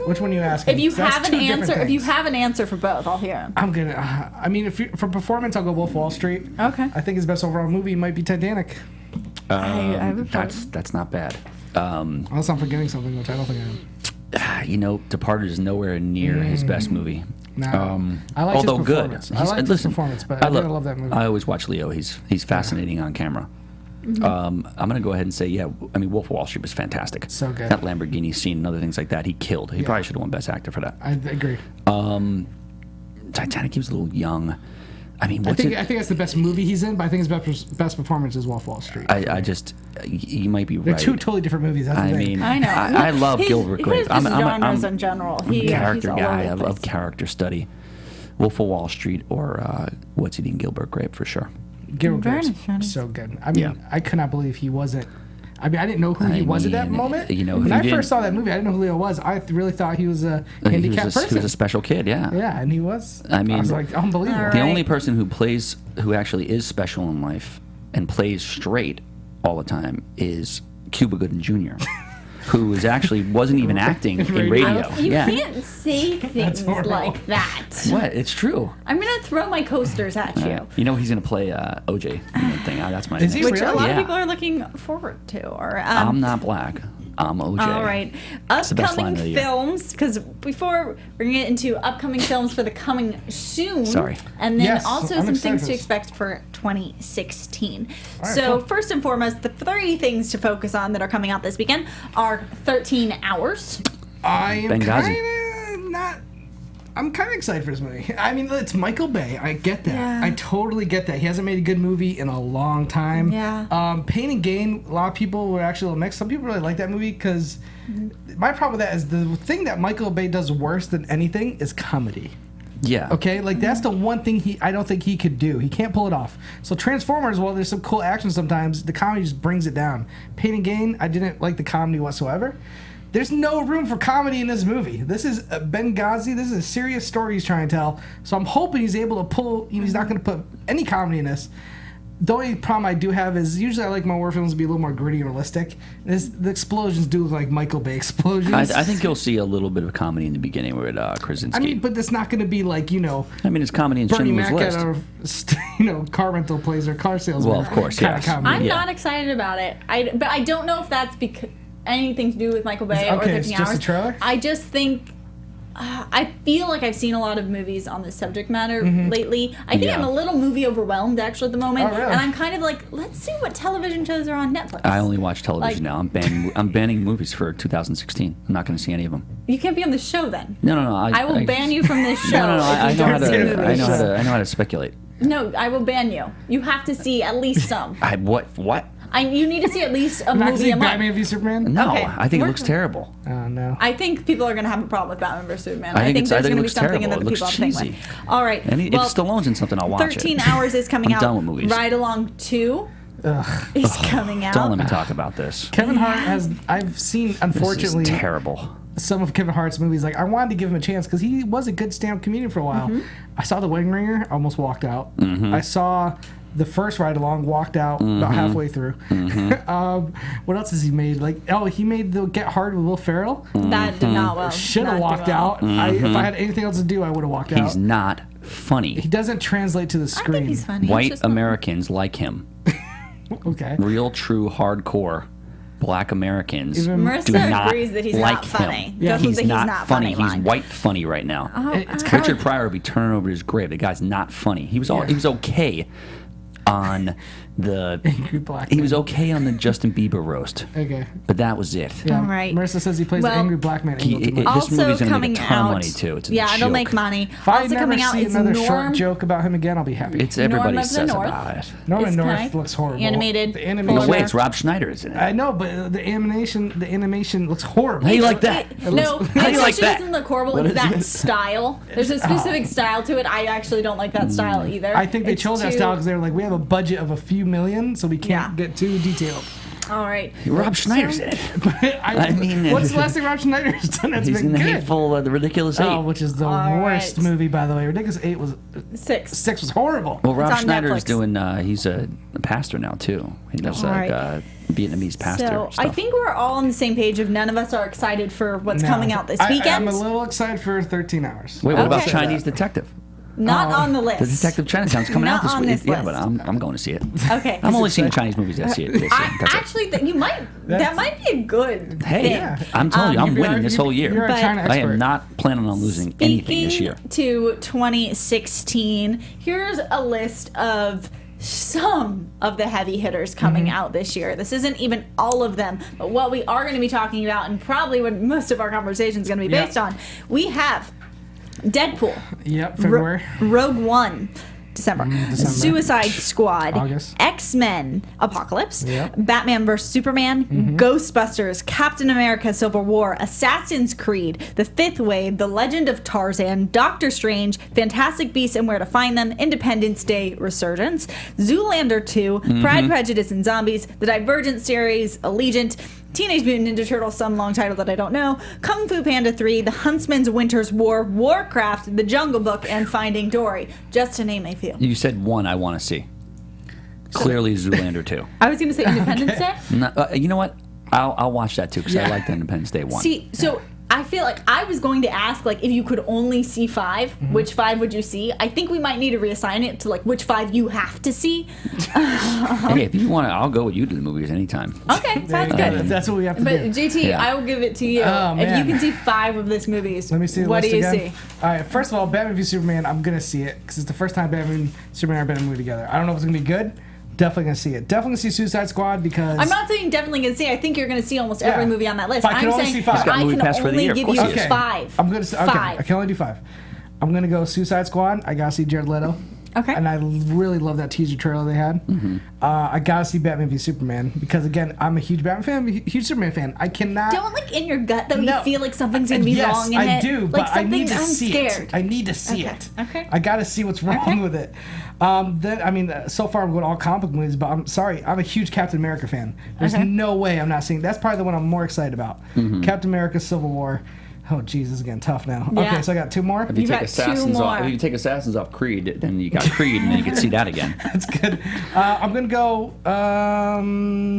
Which one are you asking? If you 'Cause that's have an two different answer, if you things. have an answer for both, I'll hear them. I'm gonna. I mean, for performance, I'll go Wolf of Wall Street. Okay. I think his best overall movie might be Titanic. I would that's not bad. Unless I'm forgetting something, which I don't think I am. You know, Departed is nowhere near his best movie. No. I like although his good. performance. I like his performance, but I love that movie. I always watch Leo. He's fascinating on camera. I'm gonna go ahead and say, yeah. I mean, Wolf of Wall Street was fantastic. So good. That Lamborghini scene and other things like that, he killed. He probably should have won Best Actor for that. I agree. Titanic, he was a little young. I mean, I what's think it? that's the best movie he's in, but I think his best performance is Wolf of Wall Street. I just, you might be They're right. two totally different movies. That's the I thing. mean, I know. I love Gilbert Grape. His genres in general. I'm a character he's all guy. over I the love place. character study. Wolf of Wall Street or What's Eating Gilbert Grape for sure. Gilbert Very Grape's nice. so good. I mean, Yeah. I could not believe he wasn't. I mean, I didn't know who he was at that mean, moment. you know, when who I didn't- first saw that movie, I didn't know who Leo was. I really thought he was a He handicapped was a person. special kid, yeah. Yeah, and he was. I mean, I was like, unbelievable. All The right. only person who actually is special in life and plays straight all the time is Cuba Gooding Jr., who wasn't even acting in radio. You yeah. can't say things horrible. like that. What? It's true. I'm gonna throw my coasters at you. You know he's gonna play OJ thing. That's my Is he next. Which a really? lot Yeah. of people are looking forward to. Or I'm not black. I'm OJ. All right. It's the best line Upcoming of the year. films, because before we're going to get into upcoming films for the coming soon. Sorry. And then Yes, also I'm some excited things for to this. expect for 2016. right, So, cool. first and foremost, the 3 things to focus on that are coming out this weekend are 13 Hours. I am Benghazi. kind of not. I'm kind of excited for this movie. I mean, it's Michael Bay. I get that. Yeah. I totally get that. He hasn't made a good movie in a long time. Yeah. Pain and Gain, a lot of people were actually a little mixed. Some people really like that movie because my problem with that is the thing that Michael Bay does worse than anything is comedy. Yeah. Okay, like that's the one thing I don't think he could do. He can't pull it off. So Transformers, while there's some cool action sometimes, the comedy just brings it down. Pain and Gain, I didn't like the comedy whatsoever. There's no room for comedy in this movie. This is Benghazi. This is a serious story he's trying to tell. So I'm hoping he's able to pull. He's not going to put any comedy in this. The only problem I do have is usually I like my war films to be a little more gritty and realistic. The explosions do look like Michael Bay explosions. I think you'll see a little bit of comedy in the beginning with Krasinski. I mean, but it's not going to be like, it's comedy in Bernie Schindler's Mac List. at a car rental place or car salesman. Well, of course, kind yes. of comedy. I'm Yeah. not excited about it. But I don't know if that's because anything to do with Michael Bay or Okay, 13 it's just Hours. a trailer? I just think I feel like I've seen a lot of movies on this subject matter lately. I think Yeah. I'm a little movie overwhelmed actually at the moment, Oh, really? and I'm kind of like, let's see what television shows are on Netflix. I only watch television Like- now. I'm banning movies for 2016. I'm not going to see any of them. You can't be on the show then. No. I will ban you from this show. No. if I you know how don't see to. movies. I know how to speculate. No, I will ban you. You have to see at least some. What? You need to see at least a Not to movie see a month. Batman v Superman? No, Okay, I think it we're- looks terrible. Oh, no. I think people are going to have a problem with Batman vs Superman. I think there's it going to be looks something in terrible. that It people looks have to think cheesy. with. All right. And if Stallone's in something, I'll watch 13 it. Hours is coming I'm out. done with movies. Ride Along 2 is coming out. Don't let me talk about this. Kevin Hart I've seen, unfortunately, This is terrible. some of Kevin Hart's movies. Like, I wanted to give him a chance because he was a good stand-up comedian for a while. I saw The Wedding Ringer, almost walked out. I saw the first Ride Along, walked out about halfway through. What else has he made? He made the Get Hard with Will Ferrell. That did not well. Should have not do walked well. out. If I had anything else to do, I would have walked out. He's not funny. He doesn't translate to the I screen. think he's funny. It's White just not- Americans like him. Okay. Real, true, hardcore Black Americans Even- do Marissa not agrees that he's like not funny. him. Yeah. Just with He's the not funny. He's line. white funny right now. It's kind Richard of Pryor would be turning over his grave. The guy's not funny. He was okay on the. Angry Black He was Man. okay on the Justin Bieber roast, Okay. but that was it. Yeah. All right. Marissa says he plays Well, the angry black man. He- Angel too it- much. this Also movie's gonna coming make a ton of out. money, too. It's a yeah, it'll joke. make money. If I Also never coming out see is another Norm. short joke about him again, I'll be happy. It's everybody Norm of the says North. about it. Norman It's North kinda looks horrible. animated. The full No animation. of way, it's Rob Schneider, isn't it? I know, but the animation looks horrible. How you like that? No, How do you like it that? isn't the horrible. It's that style. There's a specific style to it. I actually don't like that style either. I think they It's chose that too- style because they were like, we have a budget of a few million, so we can't Yeah. get too detailed. All right. Rob Schneider's in it. I mean, what's the last thing Rob Schneider's done that's He's been in the good? Hateful, the Ridiculous Eight. Oh, which is the All worst right. movie, by the way. Ridiculous 8 was 6. was horrible. Well, Rob on Schneider is Netflix. doing. He's a pastor now too. He does All like right. Vietnamese pastor So stuff. I think we're all on the same page of none of us are excited for what's No. coming out this I'm weekend. a little excited for 13 Hours. Wait, what about Okay. Chinese Detective? Not on the list. The Detective Chinatown's coming Not out this on week. this Yeah, list. but I'm going to see it. Okay. I'm only seeing Chinese movies that see it. That's it. Actually, you might. That That's- might be a good Hey, thing. I'm telling you, I'm winning this whole You're year. a But- China expert. I am not planning on losing anything this year. Speaking to 2016, here's a list of some of the heavy hitters coming Mm-hmm. out this year. This isn't even all of them, but what we are going to be talking about, and probably what most of our conversation is going to be Yep. based on, we have Deadpool, Yep, February. Rogue One, December. December. Suicide Squad, August. X-Men, Apocalypse, Yep. Batman vs Superman, Ghostbusters, Captain America: Civil War, Assassin's Creed, The Fifth Wave, The Legend of Tarzan, Doctor Strange, Fantastic Beasts and Where to Find Them, Independence Day: Resurgence, Zoolander 2, Pride, Prejudice and Zombies, The Divergent series, Allegiant, Teenage Mutant Ninja Turtles, some long title that I don't know, Kung Fu Panda 3, The Huntsman's Winter's War, Warcraft, The Jungle Book, and Finding Dory, just to name a few. You said one I want to see. Clearly, Zoolander 2. I was going to say Independence Day. No, you know what? I'll watch that too because I like the Independence Day one. See, so I feel like I was going to ask, like, if you could only see 5, which 5 would you see? I think we might need to reassign it to, like, which 5 you have to see. Hey, if you want to, I'll go with you to the movies anytime. Okay, sounds Yeah, good. that's what we have to But do. JT, Yeah. I will give it to you. Oh, If man. you can see 5 of this movies, Let me see the what list do you again. see? All right, first of all, Batman v Superman, I'm going to see it because it's the first time Batman and Superman are been in a movie together. I don't know if it's going to be good. Definitely going to see it. Definitely going to see Suicide Squad because... I'm not saying definitely going to see. I think you're going to see almost every Yeah. movie on that list. But I can I'm only saying see 5. He's got I movie can pass for the only year. Of give course you he is. 5. I'm going to... Okay, 5. I can only do 5. I'm going to go Suicide Squad. I got to see Jared Leto. Okay. And I really love that teaser trailer they had. I gotta see Batman v Superman because again, I'm a huge Batman fan, I'm a huge Superman fan. I cannot. Don't, like, in your gut, though, No. you feel like something's going to be Yes, wrong in I it. do, Like, but I something, need to I'm see scared. it. I need to see Okay, it. okay. I gotta see what's wrong with it. Then I mean, so far I'm going all comic book movies, but I'm sorry, I'm a huge Captain America fan. There's Okay. no way I'm not seeing. That's probably the one I'm more excited about. Captain America: Civil War. Oh, jeez, this is getting tough now. Yeah. Okay, so I got 2 more. If you You take got 2 Assassins off, more. if you take Assassins off Creed, then you got Creed, and then you can see that again. That's good. I'm gonna go.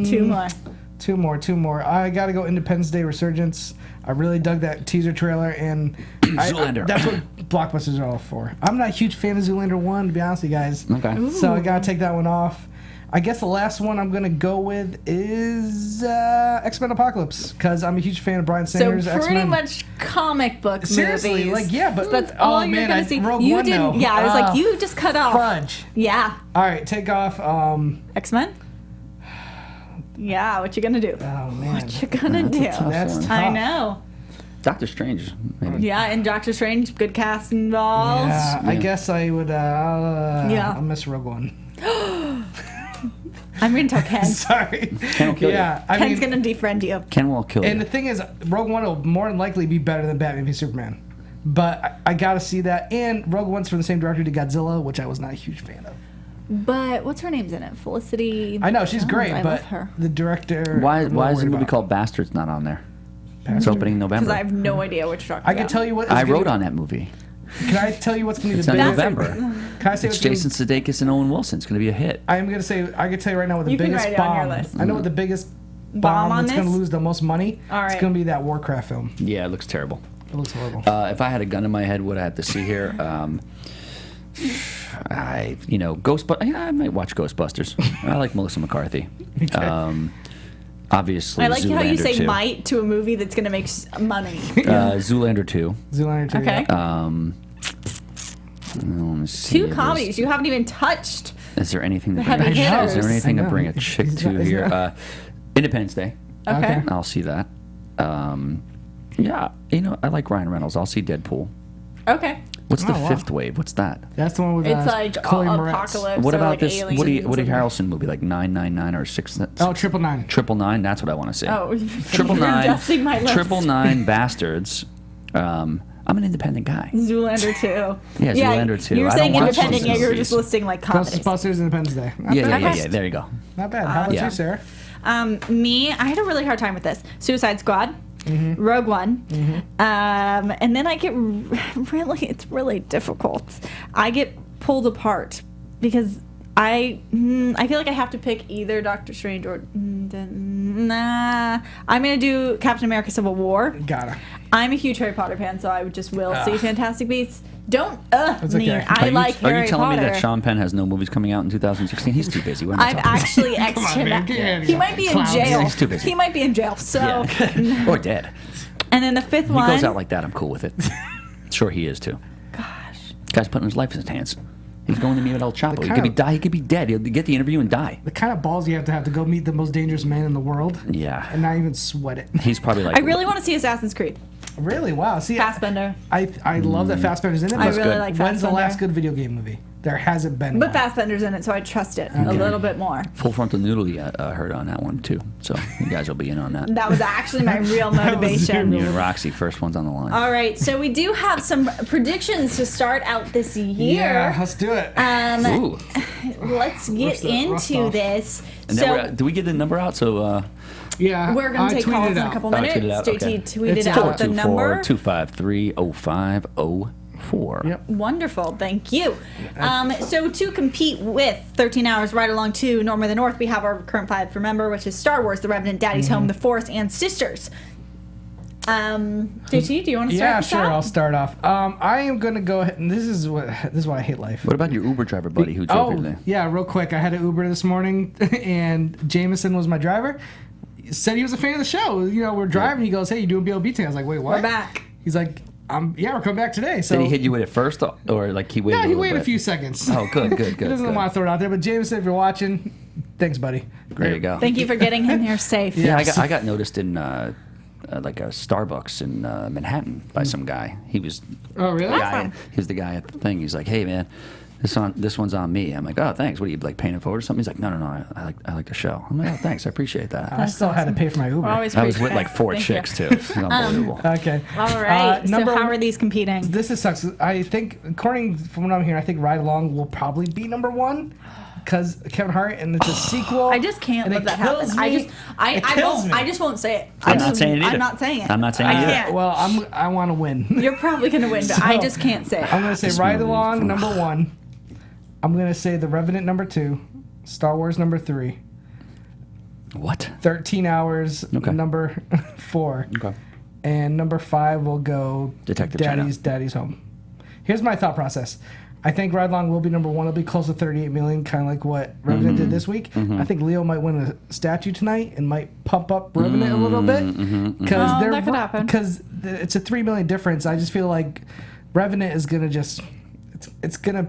2 more. 2 more. I gotta go Independence Day Resurgence. I really dug that teaser trailer, and Zoolander. that's what blockbusters are all for. I'm not a huge fan of Zoolander 1, to be honest with you guys. Okay. So I gotta take that one off. I guess the last one I'm gonna go with is X-Men Apocalypse, because I'm a huge fan of Bryan So Singer's pretty X-Men. much comic book Seriously, movies. like, yeah, but- So that's all oh, you're man, gonna I- see. Rogue You One, didn't. though. Yeah, I was like, Ah, you just cut off. Fudge. Yeah, All right, take off. X-Men. Yeah, what you gonna do? Oh man, What you gonna do? that's tough. I know. Doctor Strange, maybe. Yeah, and Doctor Strange, good cast involved. Yeah, I Yeah. guess I would. Yeah. I'll miss Rogue One. I'm gonna tell Ken. Sorry. Ken will kill you. Yeah, I Ken's mean, gonna defriend you. Ken will kill and you. the thing is, Rogue One will more than likely be better than Batman v Superman. But I gotta see that. And Rogue One's from the same director to Godzilla, which I was not a huge fan of. But what's her name's in it? Felicity. I know she's Jones. great, I but love her. the director. Why I'm a little is the worried movie about. called Bastards not on there? It's opening Because November. I have no idea what you're talking I about. can tell you what. I wrote on that movie. Can I tell you what's gonna be It's the in biggest? November. Can I say It's what's gonna Jason Sudeikis and Owen Wilson. It's going to be a hit. I'm gonna say. I can tell you right now what the You can biggest write it on your bomb. list. I know what the biggest Bomb bomb on that's gonna this? lose the most money. All It's right. gonna be that Warcraft film. Yeah, it looks terrible. It looks horrible. If I had a gun in my head, what I have to see here, I might watch Ghostbusters. I like Melissa McCarthy. Obviously, I like how you Zoolander say 2. "might" to a movie that's gonna make money. Zoolander 2. Zoolander 2. Okay. yeah. Let me see. Two comedies you haven't even touched. Is there anything to The bring? heavy Is there hitters. anything I to know. bring a chick He's to not- here? Independence Day. Okay. Okay. I'll see that. Yeah, I like Ryan Reynolds. I'll see Deadpool. Okay. What's the Oh, wow. fifth wave? What's that? That's the one with It's like Chloe Moretz. apocalypse. What or about like this aliens Woody and- Harrelson movie, like 999 or 6? Oh, 999. 999. That's what I want to see. Oh, Triple you're nine. adjusting my list. 999 Bastards. I'm an independent guy. Zoolander 2. Yeah, Zoolander 2. You're I saying don't watch independent, those yet you're movies. just listing like comedies. Ghostbusters, Independence Day. Not Yeah, bad. yeah. There you go. Not bad. How about Yeah. you, Sarah? Me, I had a really hard time with this. Suicide Squad, Mm-hmm. Rogue One, and then I get it's really difficult. I get pulled apart because I feel like I have to pick either Doctor Strange or nah. I'm gonna do Captain America: Civil War. Gotta. I'm a huge Harry Potter fan, so I would just will see Fantastic Beasts. Don't That's me. okay. I like Are Harry you telling Potter. me that Sean Penn has no movies coming out in 2016? He's too busy. What am I I've talking about? actually X'd him man, out. get out of He here. might be in Clowns. jail. He's too busy. He might be in jail. So, Yeah. Or dead. and then the fifth He one. goes out like that. I'm cool with it. Sure, he is too. Gosh. Guy's putting his life in his hands. He's going to meet with El Chapo. He kind could be of- He could be dead. He'll get the interview and die. The kind of balls you have to go meet the most dangerous man in the world Yeah. and not even sweat it. He's probably like. I really want to see Assassin's Creed. Really? Wow. See, Fassbender. I love that Fassbender's in it. I but really good. like When's the Fassbender. last good video game movie? There hasn't been But one. Fassbender's in it, so I trust it a little bit more. Full Frontal Noodle heard on that one too. So you guys will be in on that. That was actually my real motivation. You and Roxy, first one's on the line. All right, so we do have some predictions to start out this Yeah, year. let's do it. Ooh. Let's get rust into off. this. And So then do we get the number out? So Yeah. we're going to take tweeted calls it in a out. couple minutes. tweet it out, JT okay. tweeted It's out the number. 424-253-0504. Yep. Wonderful, thank you. So to compete with 13 Hours Ride Along to Norm of the North, we have our current 5 for member, which is Star Wars, The Revenant, Daddy's Home, The Force, and Sisters. JT, do you want to start? Yeah, this sure. out? I'll start off. I am going to go ahead, and this is why I hate life. What about your Uber driver buddy who drove you today? Yeah, real quick. I had an Uber this morning, and Jameson was my driver. He said he was a fan of the show. You know, we're driving. He goes, "Hey, you doing BLB today?" I was like, "Wait, what?" We're back. He's like, "Yeah, we're coming back today." So Did he hit you with it first, or like he waited? Yeah, a he little waited bit? a few seconds. Oh, good. He doesn't want to throw it out there, but Jameson, if you're watching, thanks, buddy. Great. There you go. Thank you for getting him here safe. Yeah, Yes. I got noticed in like a Starbucks in Manhattan by some guy. He was Oh, really? he was the guy at the thing. He's like, "Hey, man, this one's on me." I'm like, "Oh, thanks. What are you like paying it forward or something?" He's like, "No. I like the show." I'm like, "Oh, thanks. I appreciate that." I still had to pay for my Uber. We're always I was with appreciative. like 4 Thank chicks you. too. It's unbelievable. Okay. All right. So number- how are these competing? This sucks. I think, according from what I'm hearing, I think Ride Along will probably be number one because Kevin Hart, and it's a sequel. I just can't and let it that happen. kills I me. just I It kills won't. me. I just won't say it. I'm not saying it either. I'm not saying it. I'm not saying it I either. can't. Well, I want to win. You're probably gonna win, but I So, just can't say it. I'm going to say This Ride movie- Along number one. I'm going to say The Revenant number 2. Star Wars number 3. What? 13 Hours Okay. number 4. Okay. And number 5 will go Detective Daddy's Home. Here's my thought process. I think Ride Along will be number 1. It'll be close to 38 million, kind of like what Revenant did this week. I think Leo might win a statue tonight and might pump up Revenant a little bit because Oh, that could happen. it's a 3 million difference. I just feel like Revenant is gonna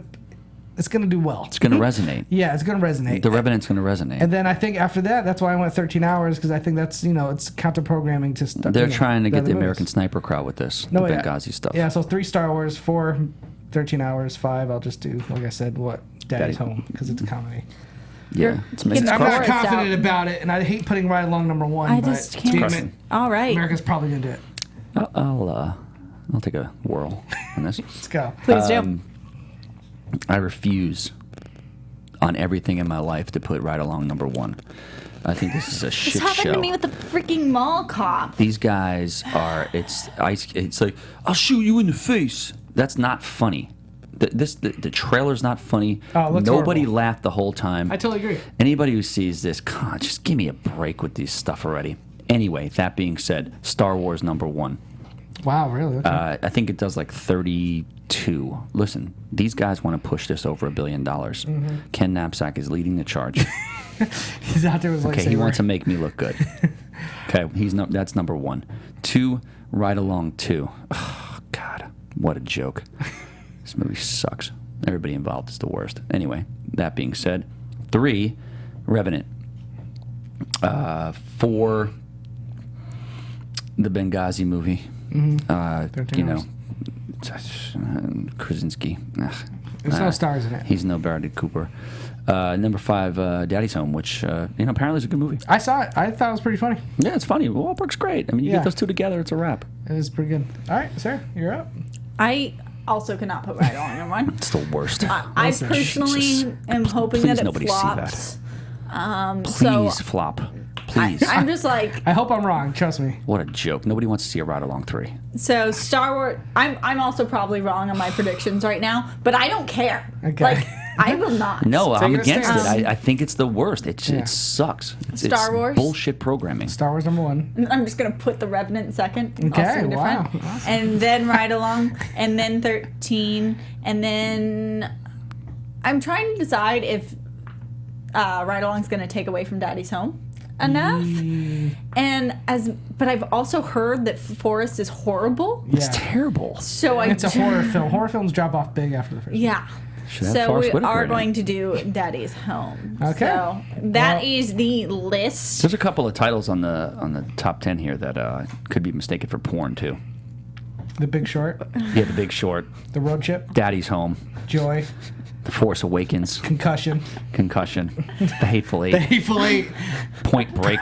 it's gonna do well. It's gonna resonate. Yeah, it's gonna resonate. The Revenant's gonna resonate. And then I think after that, that's why I went 13 hours because I think that's it's counter programming to stuff. They're trying to get the American Sniper crowd with this, the Benghazi stuff. Yeah, so 3 Star Wars, 4 13 hours, 5 I'll just do, like I said, Daddy's Daddy. Home, because it's a comedy. Yeah, it's amazing. I'm Chorus not confident out. about it, and I hate putting Ride Along number 1, I but just can't. damn it, All right. America's probably going to do it. I'll take a whirl on this. Let's go. Please do. I refuse on everything in my life to put Ride Along number 1. I think this is a This shit happened show. to me with the freaking mall cop. These guys are. It's like I'll shoot you in the face. That's not funny. The trailer's not funny. Oh, it looks Nobody horrible. laughed the whole time. I totally agree. Anybody who sees this, God, just give me a break with this stuff already. Anyway, that being said, Star Wars number 1. Wow, really? Okay. I think it does like 32. Listen, these guys want to push this over $1 billion. Ken Knapsack is leading the charge. He's out there with Okay, he lightsaber. wants to make me look good. Okay, that's number 1. 2, Ride Along 2. Oh, God, what a joke. This movie sucks. Everybody involved is the worst. Anyway, that being said, 3, Revenant. 4, the Benghazi movie. 13 hours. Krasinski. Ugh. There's no stars in it. He's no Bradley Cooper. Number 5, Daddy's Home, which apparently is a good movie. I saw it. I thought it was pretty funny. Yeah, it's funny. Wahlberg's great. I mean, you Yeah. get those two together, it's a wrap. It was pretty good. All right, Sarah, you're up. I also cannot put Ride Along in one. It's the worst. I personally Jesus. am hoping Please that it nobody see flops. Please flop. Please. I'm just like, I hope I'm wrong. Trust me. What a joke. Nobody wants to see a Ride Along 3. so Star Wars. I'm also probably wrong on my predictions right now, but I don't care. Okay. Like, I will not. No, I'm your against stance. it. I think it's the worst. It sucks. Star Wars? Bullshit programming. Star Wars number 1. I'm just gonna put the Revenant second. Okay, Also different. wow, awesome. And then Ride Along, and then 13, and then I'm trying to decide if Ride Along's gonna take away from Daddy's Home enough. But I've also heard that Forrest is horrible. It's Yeah. terrible. So It's a horror film. Horror films drop off big after the first. Yeah. Should have So Forrest we Whitaker are in it. going to do Daddy's Home. Okay. So that Well- is the list. There's a couple of titles on the top 10 here that could be mistaken for porn too. The Big Short, Yeah, The Big Short, The Road Trip, Daddy's Home, Joy, The Force Awakens, Concussion, Concussion, The Hateful Eight, The Hateful Eight. Point Break,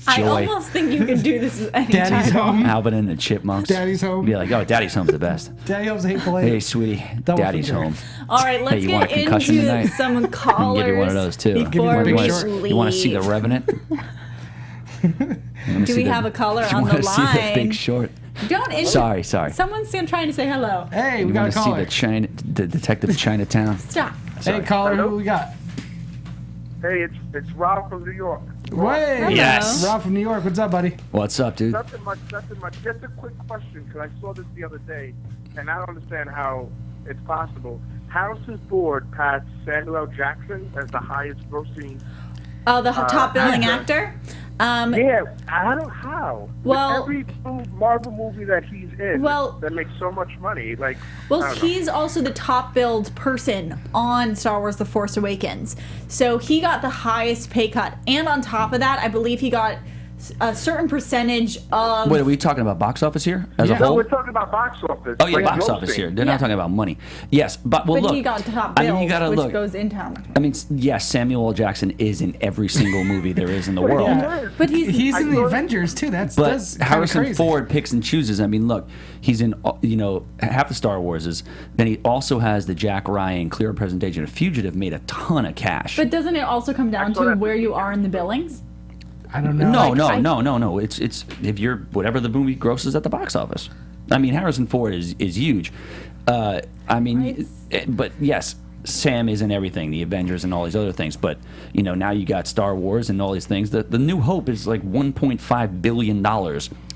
I Joy. almost think you can do this anytime. Daddy's Home. Alvin and the Chipmunks. Daddy's Home. Be like, oh, Daddy's Home's the best. Daddy Home's the Hateful Eight. Hey, sweetie, Double Daddy's feature. home. All right, let's you want get a concussion into tonight? some callers. Give you one of those too. Before Big we Short. leave. You want to see the Revenant? Do we have a caller you on wanna the see the line? Big Short? Don't Sorry. Someone's still trying to say hello. Hey, You we got want a to see caller. the Detective of Chinatown? Stop. Hey, caller, who we got? Hey, it's Rob from New York. Wait. Yes. Rob from New York. What's up, buddy? What's up, dude? Nothing much. Just a quick question, because I saw this the other day, and I don't understand how it's possible. Harrison Ford passed Samuel L. Jackson as the highest grossing. Oh, the top billing actor? Yeah, I don't know how. Well- With every Marvel movie that he's in, Well- that makes so much money. Like, Well, I don't know. he's also the top billed person on Star Wars The Force Awakens. So he got the highest pay cut. And on top of that, I believe he got a certain percentage of... Wait, are we talking about box office here as a Yeah. No, whole? we're talking about box office. Oh yeah, like box grossing. office here. They're Yeah. not talking about money. Yes, but well, But look. he got top I bills, mean, you gotta which look. goes in town. I mean, yes, Samuel L. Jackson is in every single movie there is in the world. Yeah. But He's in the thought- Avengers too. That's But kinda Harrison crazy. Ford picks and chooses. I mean, look, he's in half the Star Warses. Then he also has the Jack Ryan Clear Presentation of Fugitive made a ton of cash. But doesn't it also come down saw to that. where you are in the billings? I don't know. No. It's if you're whatever the movie grosses at the box office. I mean, Harrison Ford is huge. I mean, but yes, Sam is in everything, the Avengers and all these other things. But now you got Star Wars and all these things. The New Hope is like $1.5 billion.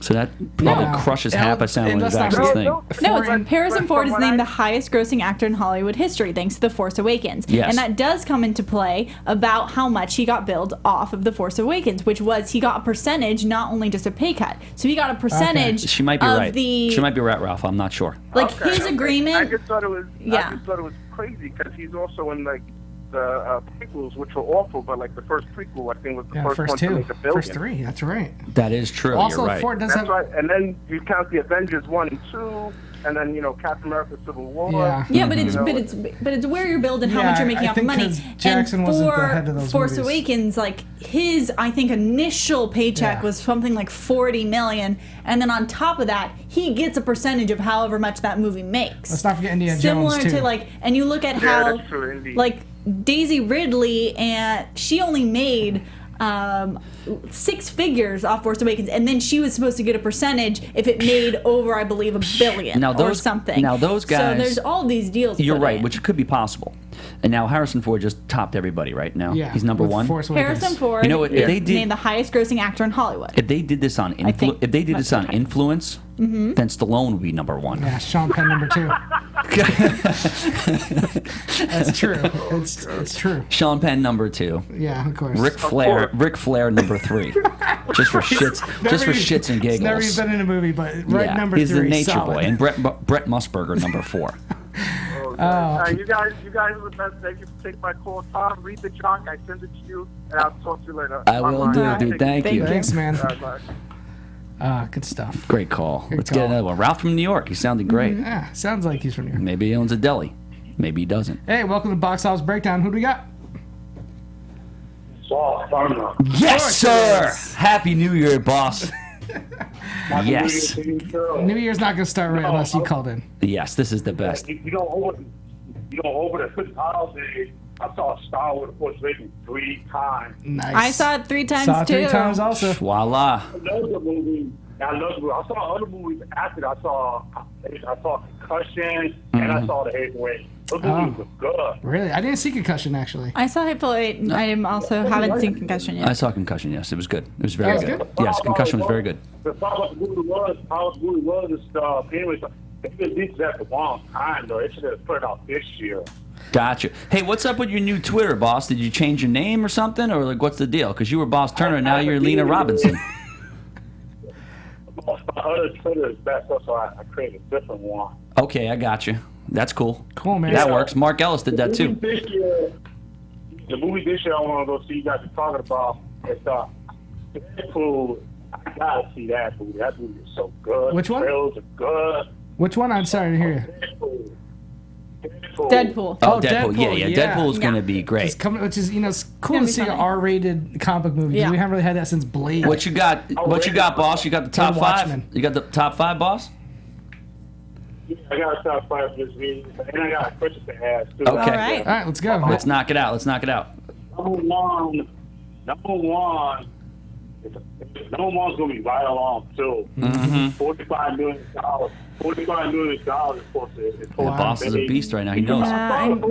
So that probably Yeah. crushes And half of Samuel and L. let's not Jackson's forget- thing. No, Foreign- Harrison but Ford is from named what the I- highest grossing actor in Hollywood history thanks to The Force Awakens. Yes. And that does come into play about how much he got billed off of The Force Awakens, which was he got a percentage, not only just a pay cut. So he got a percentage She might be of right. the She might be right, Ralph. I'm not sure. like Okay, his okay. agreement. I just thought it was. Yeah. I just thought it was crazy because he's also in like the prequels, which were awful, but like the first prequel, I think was the Yeah, first one first to two, make $1 billion. first three. That's right. That is true. Also, You're right. Ford does That's have. right. And then you count the Avengers 1 and 2, and then Captain America: Civil War. Yeah. Yeah, but it's You know, but it's where you're billed and how Yeah, much you're making I off think money. 'cause Jackson and wasn't for the head of those Force movies. Awakens, like his I think initial paycheck Yeah. was something like $40 million, and then on top of that, he gets a percentage of however much that movie makes. Let's not forget Indiana Similar Jones too. to like, and you look at Yeah, how that's true, indeed. like Daisy Ridley and she only made 6 figures off Force Awakens, and then she was supposed to get a percentage if it made over, I believe, $1 billion Now or those- something. now those So guys- there's all these deals. You're put right, in. which could be possible. And now Harrison Ford just topped everybody right now. Yeah, He's number with one. Force Awakens. Harrison Ford You know what, if is they did- named the highest grossing actor in Hollywood. If they did this on think if they did this that's on right. influence, then Stallone would be number one. Yeah, Sean Penn number 2. That's true. It's true. Sean Penn number 2. Yeah, of course. Ric Flair number 3. Just for shits, just for shits and He's never giggles. even been in a movie, but right Yeah, number he's 3. the nature solid. boy, and Brett Musburger number 4. You guys are the best. Thank you for taking my call, Tom. Read the junk. I send it to you, and I'll talk to you later. I will do, Bye-bye. dude. Thank you. Thanks, man. Bye. Good stuff. Great call. Let's call. get another one. Ralph from New York. He sounded great. Yeah, sounds like he's from here. Maybe he owns a deli. Maybe he doesn't. Hey, welcome to Box Office Breakdown. Who do we got? Yes, sir. Happy New Year, boss. Yes. New Year's not gonna start right unless you called in. Yes, this is the best. Over the 50 holidays, I saw Star Wars: The Force Awakens 3 times. Nice. I saw it 3 times Saw it too. 3 times also. Voila. I love the movie. I saw other movies after that. I saw Concussion and I saw The Hateful Eight. Those movies were good. Really? I didn't see Concussion actually. I saw Hateful Eight. I also haven't seen Concussion yet. I saw Concussion, yes. It was good. It was very That was good. good? Yes, Concussion was very good. The how the movie was and stuff. Anyways, it released at the wrong time, though. It should have put it out this year. Gotcha. Hey, what's up with your new Twitter, boss? Did you change your name or something? Or like, what's the deal? Because you were Boss Turner, now you're Lena Robinson. My other Twitter is back up, so I created a different one. Okay, I got you. That's cool. Cool, man. That works. Mark Ellis did that too. The movie this year I want to go see you guys are talking about is Deadpool. I gotta see that movie. That movie is so good. Which one? The trailers are good. Which one? I'm sorry to hear you. Deadpool. Oh, Oh, Deadpool. Deadpool, Yeah. yeah. Deadpool's going to be great. It's coming, which is it's cool Gonna to be see an funny. R-rated comic movie. 'Cause Yeah. We haven't really had that since Blade. What you got? What you got, boss? You got the top And 5? Watchmen. You got the top 5, boss? I got a top 5 for this week, and I got a question to ask too. Okay. All right. All right, let's go. Let's knock it out. Let's knock it out. Number one, number one's gonna be right along too. $45 million. $45 million for The boss is a beast right now. He knows.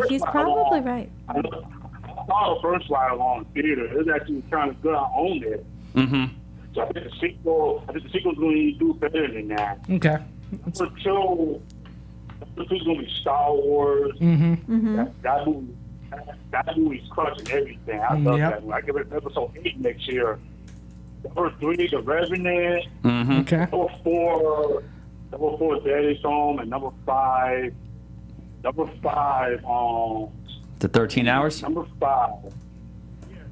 He's probably right. I saw the first ride along in theater. It was actually kind of good. I owned it. Mm-hmm. So I think the sequel's going to do better than that. Okay. Number two's going to be Star Wars. That movie's crushing everything. I love that movie. I give it episode 8 next year. Number 3, The Revenant. Okay. Number 4, Daddy's Home, and number 5, The 13 hours? Number 5,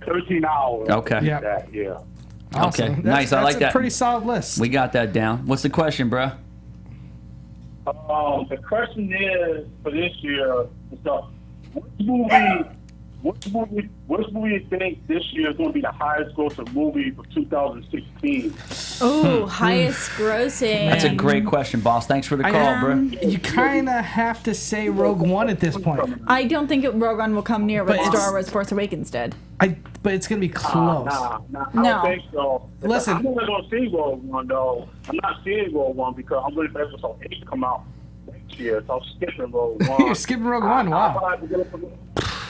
13 hours. Okay. Yeah. Yeah. Awesome. Okay. Nice. I like That's that. a pretty solid list. We got that down. What's the question, bro? The question is for this year is which movie you think this year is going to be the highest grossing movie for 2016? Oh, highest grossing. That's a great question, boss. Thanks for the call, bro. You kind of have to say Rogue One at this point. I don't think Rogue One will come near what But Star Wars Force Awakens did. But it's going to be close. Nah, I No. don't think so. Listen. I'm only going to see Rogue One, though. I'm not seeing Rogue One because I'm waiting for episode 8 to come out next year, so I'm skipping Rogue One. You're skipping Rogue One, wow.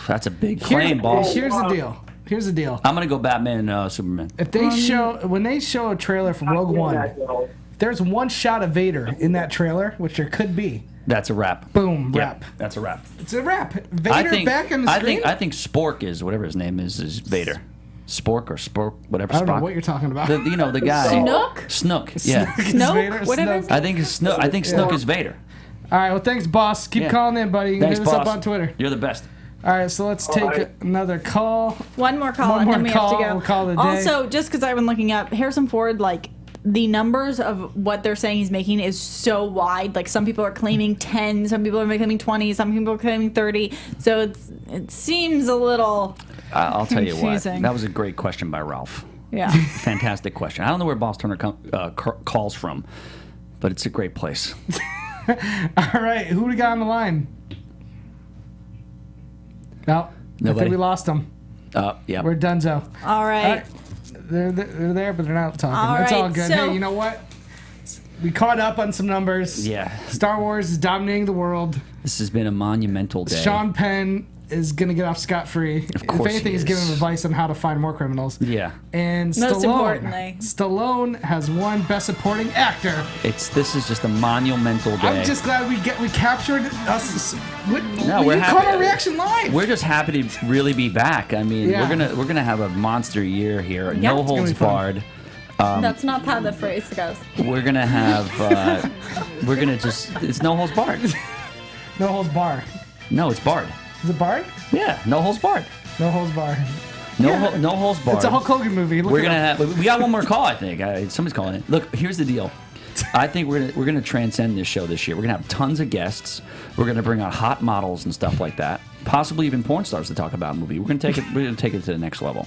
That's a big claim, boss. Here's the deal. I'm going to go Batman Superman. If they when they show a trailer for Rogue One, if there's one shot of Vader in that trailer, which there could be, That's a wrap. boom, Yeah, wrap. that's a wrap. It's a wrap. Vader back on the screen? I think Spork is whatever his name is Vader. Spork or Spork, whatever. I don't know Spock. what you're talking about. The guy. Snook? Yeah. Snoke? Whatever. I think Snook is Vader. All right, well, thanks, boss. Keep calling in, buddy. You can Thanks, hit us up boss. on Twitter. You're the best. All right, so let's take another call. One more call, One and more then we call, have to go. we'll call it a day. Also, just because I've been looking up, Harrison Ford, like, the numbers of what they're saying he's making is so wide. Like, some people are claiming 10, some people are claiming 20, some people are claiming 30. So it seems a little I'll tell you what. confusing. That was a great question by Ralph. Yeah. Fantastic question. I don't know where Boss Turner calls from, but it's a great place. All right, who we got on the line? No, I Nobody. think we lost them. Yeah. We're donezo. All right. They're there, but they're not talking. All It's all right, good. so- Hey, you know what? We caught up on some numbers. Yeah. Star Wars is dominating the world. This has been a monumental day. Sean Penn is going to get off scot-free. If course anything, he he's is. giving advice on how to find more criminals. Yeah. And Most Stallone. importantly. Stallone has won Best Supporting Actor. This is just a monumental day. I'm just glad we captured us. we're you happy. caught our reaction live. We're just happy to really be back. I mean, Yeah. we're gonna have a monster year here. Yep. No It's gonna holds be fun. barred. That's not how the phrase goes. We're gonna have. We're gonna just. It's no holds barred. No holds bar. No, it's barred. Is it barred? Yeah, no holds barred. No holds bar. No holds barred. It's a Hulk Hogan movie. Look We're it gonna up. have. We got one more call, I think. Somebody's calling it. Look, here's the deal. I think we're gonna transcend this show this year. We're gonna have tons of guests. We're gonna bring out hot models and stuff like that. Possibly even porn stars to talk about a movie. We're gonna take it. We're gonna take it to the next level.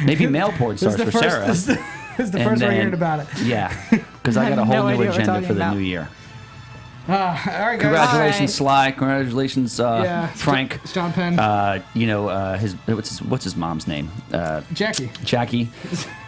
Maybe male porn stars for Sarah. This is the first we're hearing about it. Yeah, because I got a have whole no new idea what we're agenda talking for the about. new year. All right, guys. Congratulations, All Sly. Congratulations, Frank. Sean Penn. What's his mom's name? Jackie.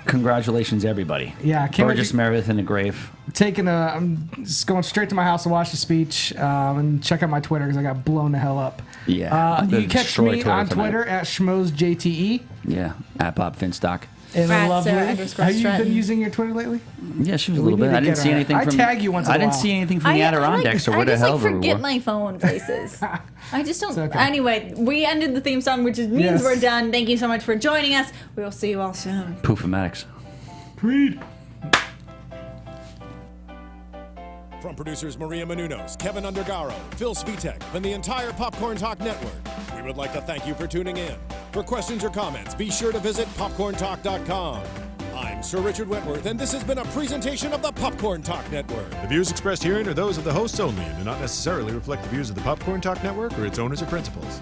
Congratulations, everybody. Yeah, can't wait Burgess to- Meredith in the grave. I'm just going straight to my house to watch the speech and check out my Twitter because I got blown the hell up. Yeah. You can catch Destroy me on tonight. Twitter at schmozjte. Yeah, at Bob Finstock. And At lovely. Sarah_Stretton. Have you been using your Twitter lately? Yeah, she was a We little need bit. to I didn't get see her. anything I from. tag you once in a I didn't while. see anything from the Adirondacks or where the hell I we just forget were. my phone places. I just don't. okay. Anyway, we ended the theme song, which means Yes. we're done. Thank you so much for joining us. We will see you all soon. Poofomatics. Creed. From producers Maria Menounos, Kevin Undergaro, Phil Svitek, and the entire Popcorn Talk Network, we would like to thank you for tuning in. For questions or comments, be sure to visit popcorntalk.com. I'm Sir Richard Wentworth, and this has been a presentation of the Popcorn Talk Network. The views expressed herein are those of the hosts only and do not necessarily reflect the views of the Popcorn Talk Network or its owners or principals.